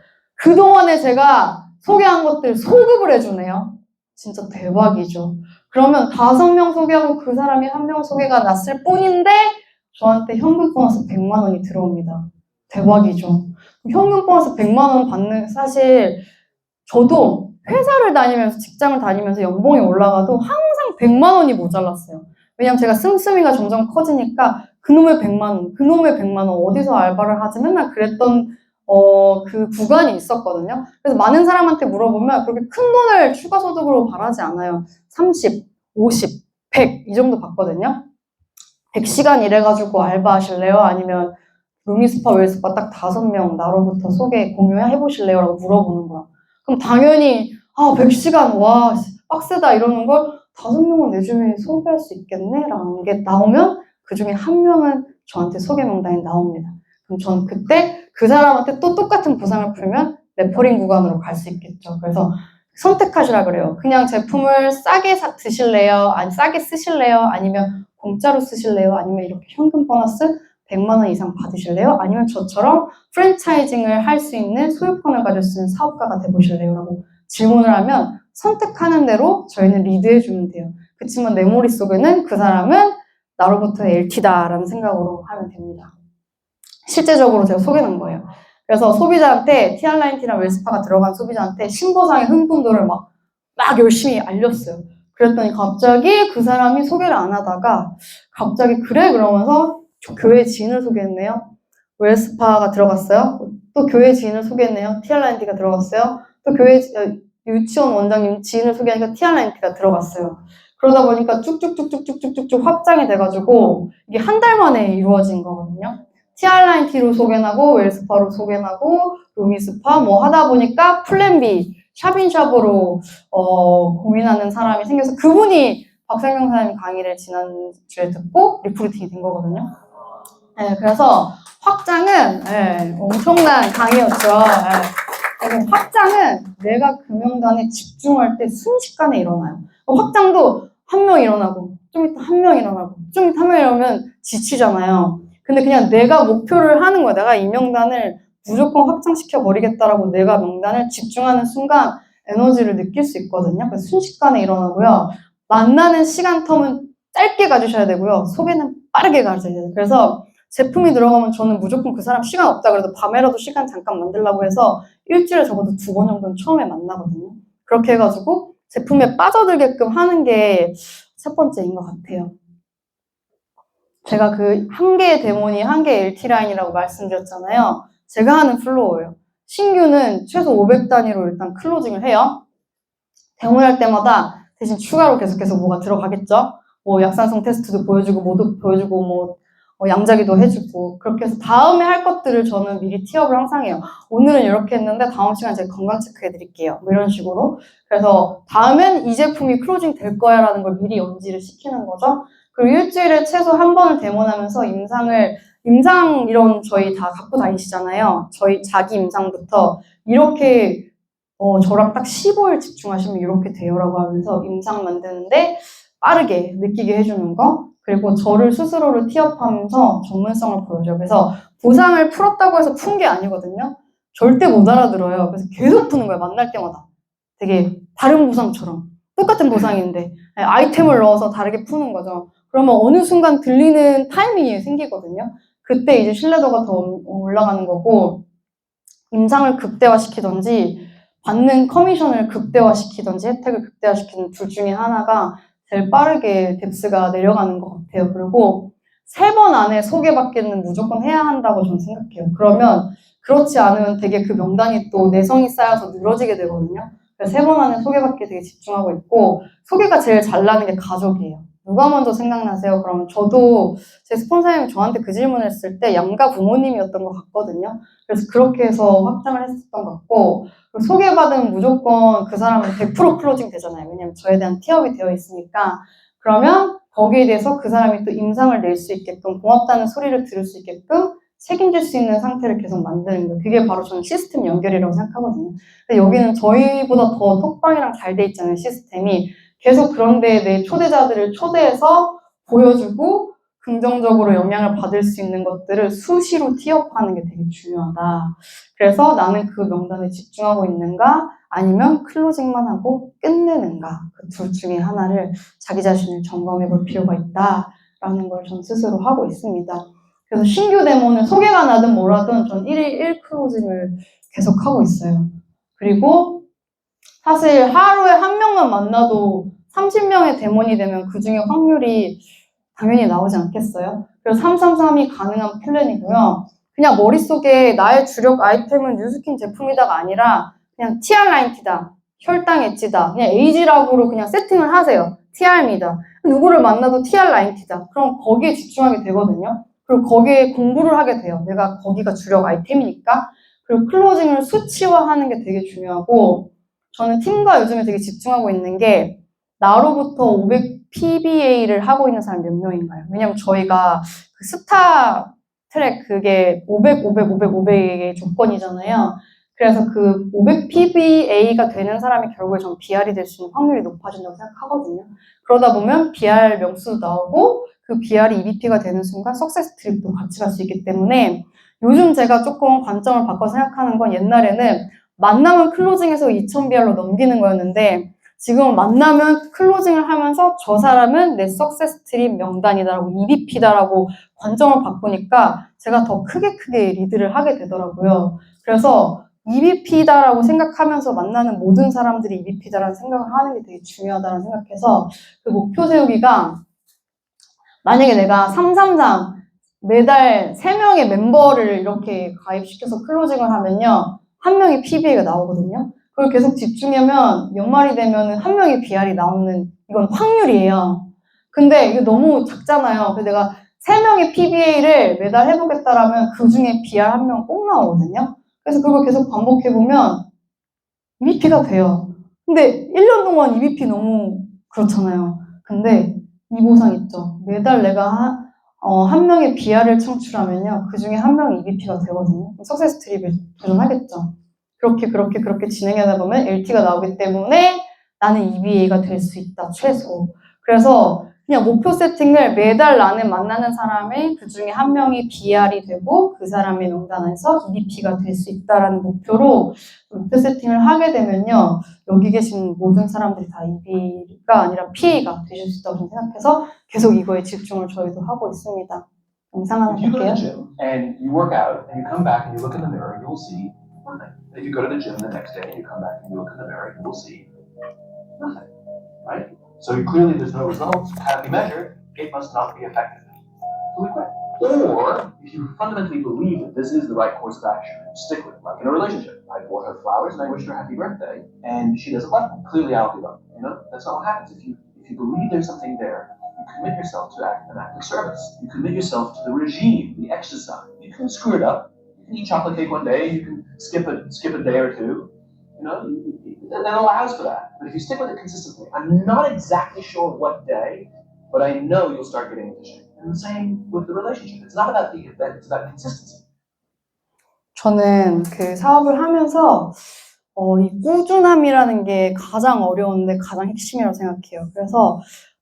그동안에 제가 소개한 것들 소급을 해주네요. 진짜 대박이죠. 그러면 5명 소개하고 그 사람이 1명 소개가 났을 뿐인데 저한테 현금 보너스 100만 원이 들어옵니다. 대박이죠. 현금 보너스 100만 원 받는, 사실 저도 회사를 다니면서 직장을 다니면서 연봉이 올라가도 항상 100만 원이 모자랐어요. 왜냐면 제가 씀씀이가 점점 커지니까 그놈의 100만 원, 그놈의 100만 원 어디서 알바를 하지 맨날 그랬던 그 구간이 있었거든요. 그래서 많은 사람한테 물어보면 그렇게 큰 돈을 추가 소득으로 바라지 않아요. 30, 50, 100 이 정도 받거든요. 100시간 일해가지고 알바 하실래요? 아니면 루미스파, 웰스파 딱 5명 나로부터 소개 공유해보실래요? 라고 물어보는 거야. 그럼 당연히 100시간 와 빡세다 이러는 걸 5명은 내 주변에 소개할 수 있겠네? 라는 게 나오면 그 중에 1명은 저한테 소개 명단에 나옵니다. 그럼 저는 그때 그 사람한테 또 똑같은 보상을 풀면 레퍼링 구간으로 갈 수 있겠죠. 그래서 선택하시라 그래요. 그냥 제품을 싸게 드실래요? 아니 싸게 쓰실래요? 아니면 공짜로 쓰실래요? 아니면 이렇게 현금 보너스 100만 원 이상 받으실래요? 아니면 저처럼 프랜차이징을 할 수 있는 소유권을 가질 수 있는 사업가가 되보실래요? 라고 질문을 하면 선택하는 대로 저희는 리드해주면 돼요. 그렇지만 내 머릿속에는 그 사람은 나로부터 LT다라는 생각으로 하면 됩니다. 실제적으로 제가 소개한 거예요. 그래서 소비자한테 TR9T나 웰스파가 들어간 소비자한테 신보상의 흥분도를 막 열심히 알렸어요. 그랬더니 갑자기 그 사람이 소개를 안 하다가 갑자기 그래 그러면서 교회 지인을 소개했네요. 웰스파가 들어갔어요. 또 교회 지인을 소개했네요. TR9T가 들어갔어요. 또 교회 유치원 원장님 지인을 소개하니까 TR9T가 들어갔어요. 그러다 보니까 쭉쭉쭉쭉쭉쭉쭉 확장이 돼가지고 이게 한 달 만에 이루어진 거거든요. TR9T로 소개하고 웰스파로 소개하고 루미스파 뭐 하다 보니까 플랜 B 샵인샵으로 고민하는 사람이 생겨서 그분이 박상경 사장님 강의를 지난주에 듣고 리크루팅이 된 거거든요. 네, 그래서 확장은 엄청난 강의였죠. 확장은 내가 그 명단에 집중할 때 순식간에 일어나요. 확장도 1명 일어나고 좀 이따 1명 일어나고 좀 이따 1명 일어나면 지치잖아요. 근데 그냥 내가 목표를 하는 거야. 내가 이 명단을 무조건 확장시켜 버리겠다라고 내가 명단을 집중하는 순간 에너지를 느낄 수 있거든요. 그래서 순식간에 일어나고요. 만나는 시간 텀은 짧게 가주셔야 되고요. 소개는 빠르게 가주셔야 돼요. 그래서 제품이 들어가면 저는 무조건 그 사람 시간 없다 그래도 밤에라도 시간 잠깐 만들려고 해서 일주일에 적어도 2번 정도는 처음에 만나거든요. 그렇게 해가지고 제품에 빠져들게끔 하는 게 첫 번째인 것 같아요. 제가 그 한 개의 데모니, 한 개의 LT 라인이라고 말씀드렸잖아요. 제가 하는 플로우예요. 신규는 최소 500단위로 일단 클로징을 해요. 데모할 때마다 대신 추가로 계속해서 뭐가 들어가겠죠? 뭐 약산성 테스트도 보여주고, 모두 보여주고, 뭐 양자기도 해주고, 그렇게 해서 다음에 할 것들을 저는 미리 티업을 항상 해요. 오늘은 이렇게 했는데 다음 시간에 제가 건강 체크해 드릴게요. 뭐 이런 식으로. 그래서 다음엔 이 제품이 클로징 될 거야 라는 걸 미리 연지를 시키는 거죠. 그리고 일주일에 최소 한 번을 데모하면서 임상 이런 저희 다 갖고 다니시잖아요. 저희 자기 임상부터 이렇게 저랑 딱 15일 집중하시면 이렇게 돼요라고 하면서 임상 만드는데 빠르게 느끼게 해주는 거, 그리고 저를 스스로를 티업하면서 전문성을 보여줘요. 그래서 보상을 풀었다고 해서 푼 게 아니거든요. 절대 못 알아들어요. 그래서 계속 푸는 거예요. 만날 때마다. 되게 다른 보상처럼. 똑같은 보상인데 아이템을 넣어서 다르게 푸는 거죠. 그러면 어느 순간 들리는 타이밍이 생기거든요. 그때 이제 신뢰도가 더 올라가는 거고, 임상을 극대화시키던지 받는 커미션을 극대화시키던지 혜택을 극대화시키는 둘 중에 하나가 제일 빠르게 뎁스가 내려가는 것 같아요. 그리고 3번 안에 소개받기는 무조건 해야 한다고 저는 생각해요. 그러면 그렇지 않으면 되게 그 명단이 또 내성이 쌓여서 늘어지게 되거든요. 그래서 3번 안에 소개받기에 되게 집중하고 있고, 소개가 제일 잘 나는 게 가족이에요. 누가 먼저 생각나세요? 그럼 저도 제 스폰서님이 저한테 그 질문을 했을 때 양가 부모님이었던 것 같거든요. 그래서 그렇게 해서 확장을 했었던 것 같고, 소개받으면 무조건 그 사람은 100% 클로징 되잖아요. 왜냐면 저에 대한 티업이 되어 있으니까. 그러면 거기에 대해서 그 사람이 또 임상을 낼 수 있게끔, 고맙다는 소리를 들을 수 있게끔 책임질 수 있는 상태를 계속 만드는 거예요. 그게 바로 저는 시스템 연결이라고 생각하거든요. 근데 여기는 저희보다 더 톡방이랑 잘 돼 있잖아요, 시스템이. 계속 그런데 내 초대자들을 초대해서 보여주고 긍정적으로 영향을 받을 수 있는 것들을 수시로 티업하는 게 되게 중요하다. 그래서 나는 그 명단에 집중하고 있는가 아니면 클로징만 하고 끝내는가, 그 둘 중에 하나를 자기 자신을 점검해 볼 필요가 있다라는 걸 전 스스로 하고 있습니다. 그래서 신규 데모는 소개가 나든 뭐라든 전 1일 1클로징을 계속 하고 있어요. 그리고 사실 하루에 한 명만 만나도 30명의 데몬이 되면 그 중에 확률이 당연히 나오지 않겠어요? 그래서 333이 가능한 플랜이고요. 그냥 머릿속에 나의 주력 아이템은 뉴스킨 제품이다가 아니라 그냥 TR90다, 혈당 엣지다, 그냥 에이지락으로 그냥 세팅을 하세요. TR입니다. 누구를 만나도 TR90다. 그럼 거기에 집중하게 되거든요. 그리고 거기에 공부를 하게 돼요. 내가 거기가 주력 아이템이니까. 그리고 클로징을 수치화하는 게 되게 중요하고, 저는 팀과 요즘에 되게 집중하고 있는 게 나로부터 500 PBA를 하고 있는 사람 몇 명인가요? 왜냐면 저희가 그 스타 트랙 그게 500, 500, 500, 500의 조건이잖아요. 그래서 그 500 PBA가 되는 사람이 결국에 전 BR이 될 수 있는 확률이 높아진다고 생각하거든요. 그러다 보면 BR 명수도 나오고 그 BR이 EBP가 되는 순간 석세스 트립도 같이 갈 수 있기 때문에 요즘 제가 조금 관점을 바꿔 생각하는 건 옛날에는 만나면 클로징해서 2000BR로 넘기는 거였는데 지금 만나면 클로징을 하면서 저 사람은 내 석세스 트립 명단이다라고 EBP다라고 관점을 바꾸니까 제가 더 크게 리드를 하게 되더라고요. 그래서 EBP다라고 생각하면서 만나는 모든 사람들이 EBP다라는 생각을 하는 게 되게 중요하다고 생각해서 그 목표 세우기가 만약에 내가 333 매달 3명의 멤버를 이렇게 가입시켜서 클로징을 하면요. 한 명이 PBA가 나오거든요. 그걸 계속 집중하면 연말이 되면 한 명이 BR이 나오는 이건 확률이에요. 근데 이게 너무 작잖아요. 그래서 내가 3명의 PBA를 매달 해보겠다라면 그 중에 BR 한 명 꼭 나오거든요. 그래서 그걸 계속 반복해보면 EBP가 돼요. 근데 1년 동안 EBP 너무 그렇잖아요. 근데 이 보상 있죠. 매달 내가 한 명의 BR을 창출하면요. 그 중에 한 명이 EBP가 되거든요. 석세스 트립을 도전하겠죠. 그렇게 진행하다 보면 LT가 나오기 때문에 나는 EBA가 될 수 있다, 최소. 그래서 그냥 목표 세팅을 매달 나는 만나는 사람의 그 중에 한 명이 BR이 되고 그 사람의 명단 안에서 EBP가 될 수 있다라는 목표로 목표 세팅을 하게 되면요. 여기 계신 모든 사람들이 다 EB가 아니라 PA가 되실 수 있다고 생각해서 계속 이거에 집중을 저희도 하고 있습니다. 영상 하나 If you go to 볼게요. the gym and you work out and you come back and you look in the mirror, you will see nothing. If you go to the gym the next day and you come back and you look in the mirror, you will see nothing, right? So clearly there's no results. Have you measured? It must not be effective. So we quit. Or if you fundamentally believe that this is the right course of action, stick with it. Like in a relationship, I bought her flowers and I wished her happy birthday, and she doesn't love me. Clearly, I'll give up. You know, that's not what happens. If you believe there's something there, you commit yourself to an act of service. You commit yourself to the regime, the exercise. You can screw it up. You can eat chocolate cake one day. You can skip a day or two. You know, that allows for that. But if you stick with it consistently, I'm not exactly sure what day, but I know you'll start getting into shape. And the same with the relationship. It's not about the event, it's about consistency. 저는 그 사업을 하면서 이 꾸준함이라는 게 가장 어려운데 가장 핵심이라고 생각해요. 그래서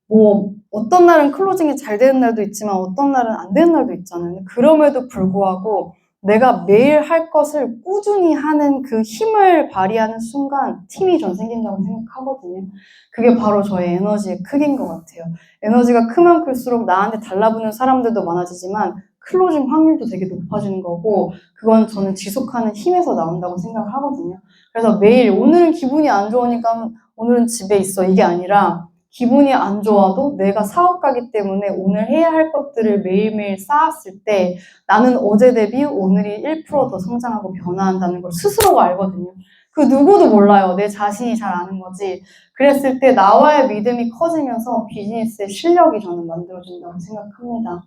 뭐 어떤 날은 클로징이 잘 되는 날도 있지만 어떤 날은 안 되는 날도 있잖아요. 그럼에도 불구하고 내가 매일 할 것을 꾸준히 하는 그 힘을 발휘하는 순간 팀이 전 생긴다고 생각하거든요. 그게 바로 저의 에너지의 크기인 것 같아요. 에너지가 크면 클수록 나한테 달라붙는 사람들도 많아지지만 클로징 확률도 되게 높아지는 거고 그건 저는 지속하는 힘에서 나온다고 생각을 하거든요. 그래서 매일 오늘은 기분이 안 좋으니까 오늘은 집에 있어 이게 아니라 기분이 안 좋아도 내가 사업가기 때문에 오늘 해야 할 것들을 매일매일 쌓았을 때 나는 어제 대비 오늘이 1%더 성장하고 변화한다는 걸 스스로가 알거든요. 그 누구도 몰라요. 내 자신이 잘 아는 거지. 그랬을 때 나와의 믿음이 커지면서 비즈니스의 실력이 저는 만들어진다고 생각합니다.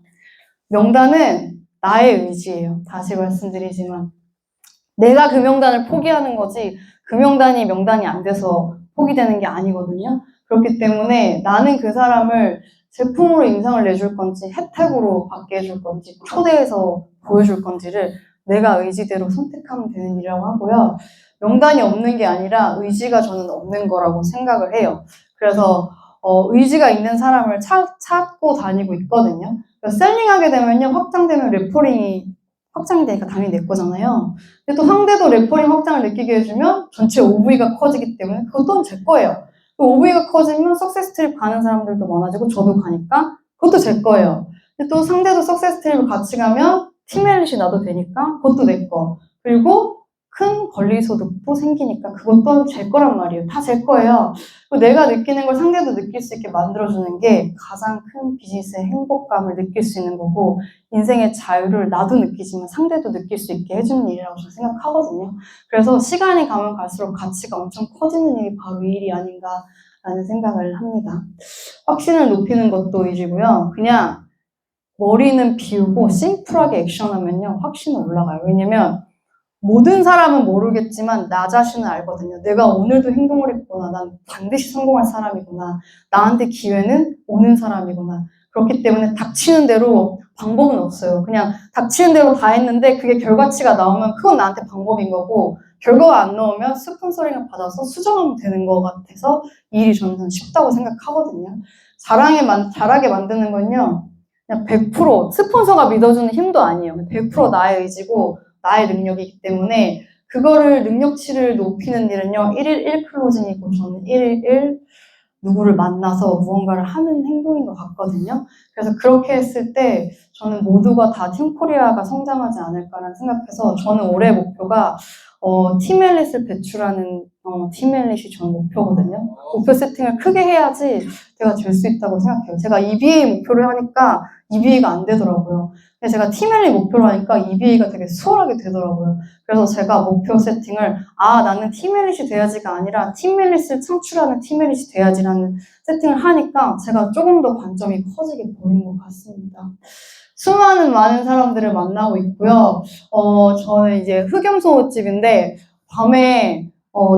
명단은 나의 의지예요. 다시 말씀드리지만 내가 그 명단을 포기하는 거지 그 명단이 명단이 안 돼서 포기되는 게 아니거든요. 그렇기 때문에 나는 그 사람을 제품으로 인상을 내줄 건지 혜택으로 받게 해줄 건지 초대해서 보여줄 건지를 내가 의지대로 선택하면 되는 일이라고 하고요. 명단이 없는 게 아니라 의지가 저는 없는 거라고 생각을 해요. 그래서 의지가 있는 사람을 찾고 다니고 있거든요. 셀링하게 되면요, 확장되면 레퍼링이 확장되니까 당연히 내 거잖아요. 근데 또 상대도 레퍼링 확장을 느끼게 해주면 전체 OV가 커지기 때문에 그것도 제 거예요. OV가 커지면 석세스 트립 가는 사람들도 많아지고 저도 가니까 그것도 제 거예요. 근데 또 상대도 석세스 트립을 같이 가면 팀 멜릿이 나도 되니까 그것도 내 거. 그리고 큰 권리소득도 생기니까 그것도 제 거란 말이에요. 다 제 거예요. 내가 느끼는 걸 상대도 느낄 수 있게 만들어주는 게 가장 큰 비즈니스의 행복감을 느낄 수 있는 거고 인생의 자유를 나도 느끼지만 상대도 느낄 수 있게 해주는 일이라고 저는 생각하거든요. 그래서 시간이 가면 갈수록 가치가 엄청 커지는 일이 바로 이 일이 아닌가라는 생각을 합니다. 확신을 높이는 것도 일이고요. 그냥 머리는 비우고 심플하게 액션하면요. 확신은 올라가요. 왜냐면 모든 사람은 모르겠지만 나 자신은 알거든요. 내가 오늘도 행동을 했구나. 난 반드시 성공할 사람이구나. 나한테 기회는 오는 사람이구나. 그렇기 때문에 닥치는 대로 방법은 없어요. 그냥 닥치는 대로 다 했는데 그게 결과치가 나오면 그건 나한테 방법인 거고 결과가 안 나오면 스폰서링을 받아서 수정하면 되는 것 같아서 이 일이 저는 쉽다고 생각하거든요. 잘하게 만드는 건요. 그냥 100% 스폰서가 믿어주는 힘도 아니에요. 100% 나의 의지고 나의 능력이기 때문에 그거를 능력치를 높이는 일은요. 1일 1클로징이고 저는 1일 1 누구를 만나서 무언가를 하는 행동인 것 같거든요. 그래서 그렇게 했을 때 저는 모두가 다 팀코리아가 성장하지 않을까라는 생각해서 저는 올해 목표가 팀멜릿을 배출하는 팀멜릿이 저는 목표거든요. 목표 세팅을 크게 해야지 제가 될 수 있다고 생각해요. 제가 EBA 목표를 하니까 EBA가 안 되더라고요. 근데 제가 팀멜릿 목표로 하니까 EBA가 되게 수월하게 되더라고요. 그래서 제가 목표 세팅을 나는 팀멜릿이 돼야지가 아니라 팀멜릿을 창출하는 팀멜릿이 돼야지라는 세팅을 하니까 제가 조금 더 관점이 커지게 보이는 것 같습니다. 많은 사람들을 만나고 있고요. 저는 이제 흑염소집인데 밤에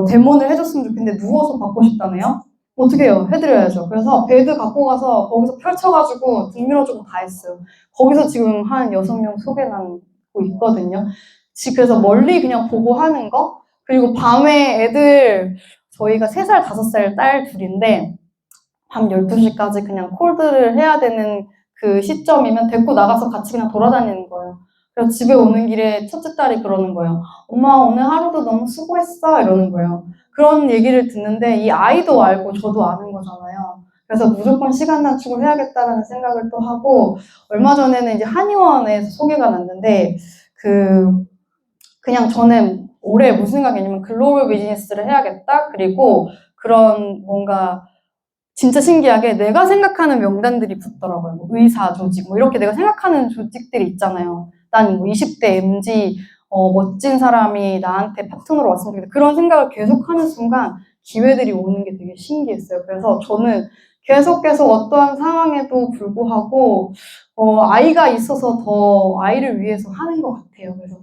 데모를 해줬으면 좋겠는데 누워서 받고 싶다네요. 어떻게 해요? 해드려야죠. 그래서 베드 갖고 가서 거기서 펼쳐가지고 등 밀어주고 다 했어요. 거기서 지금 한 6명 소개나고 있거든요. 그래서 멀리 그냥 보고 하는 거. 그리고 밤에 애들 저희가 3살, 5살 딸 둘인데 밤 12시까지 그냥 콜드를 해야 되는 그 시점이면 데리고 나가서 같이 그냥 돌아다니는 거예요. 그래서 집에 오는 길에 첫째 딸이 그러는 거예요. 엄마 오늘 하루도 너무 수고했어 이러는 거예요. 그런 얘기를 듣는데 이 아이도 알고 저도 아는 거잖아요. 그래서 무조건 시간 단축을 해야겠다는 생각을 또 하고 얼마 전에는 이제 한의원에서 소개가 났는데 그냥 저는 올해 무슨 생각이냐면 글로벌 비즈니스를 해야겠다. 그리고 그런 뭔가 진짜 신기하게 내가 생각하는 명단들이 붙더라고요. 뭐 의사 조직, 뭐 이렇게 내가 생각하는 조직들이 있잖아요. 난 뭐 20대 MG, 멋진 사람이 나한테 파트너로 왔으면 좋겠다. 그런 생각을 계속하는 순간 기회들이 오는 게 되게 신기했어요. 그래서 저는 계속 어떠한 상황에도 불구하고, 아이가 있어서 더 아이를 위해서 하는 것 같아요. 그래서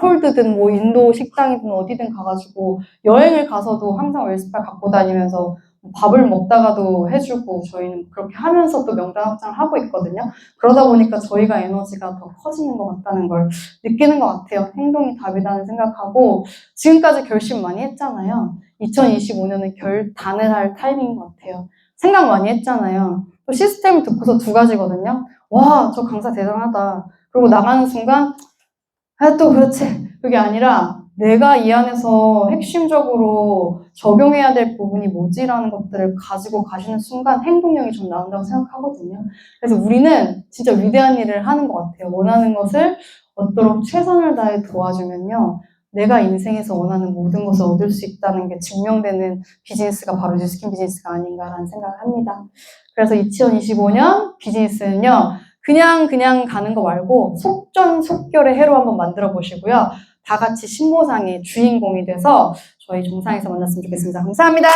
콜드든 뭐 인도 식당이든 어디든 가가지고 여행을 가서도 항상 웰스파 갖고 다니면서 밥을 먹다가도 해주고 저희는 그렇게 하면서 또 명단 확장을 하고 있거든요. 그러다 보니까 저희가 에너지가 더 커지는 것 같다는 걸 느끼는 것 같아요. 행동이 답이라는 생각하고 지금까지 결심 많이 했잖아요. 2025년은 결단을 할 타이밍인 것 같아요. 생각 많이 했잖아요. 또 시스템을 듣고서 2가지거든요. 와, 저 강사 대단하다. 그리고 나가는 순간 또 그렇지. 그게 아니라 내가 이 안에서 핵심적으로 적용해야 될 부분이 뭐지라는 것들을 가지고 가시는 순간 행동력이 좀 나온다고 생각하거든요. 그래서 우리는 진짜 위대한 일을 하는 것 같아요. 원하는 것을 얻도록 최선을 다해 도와주면요. 내가 인생에서 원하는 모든 것을 얻을 수 있다는 게 증명되는 비즈니스가 바로 뉴스킨 비즈니스가 아닌가라는 생각을 합니다. 그래서 2025년 비즈니스는요, 그냥 가는 거 말고 속전속결의 해로 한번 만들어 보시고요. 다 같이 신보상의 주인공이 돼서 저희 종상에서 만났으면 좋겠습니다. 감사합니다.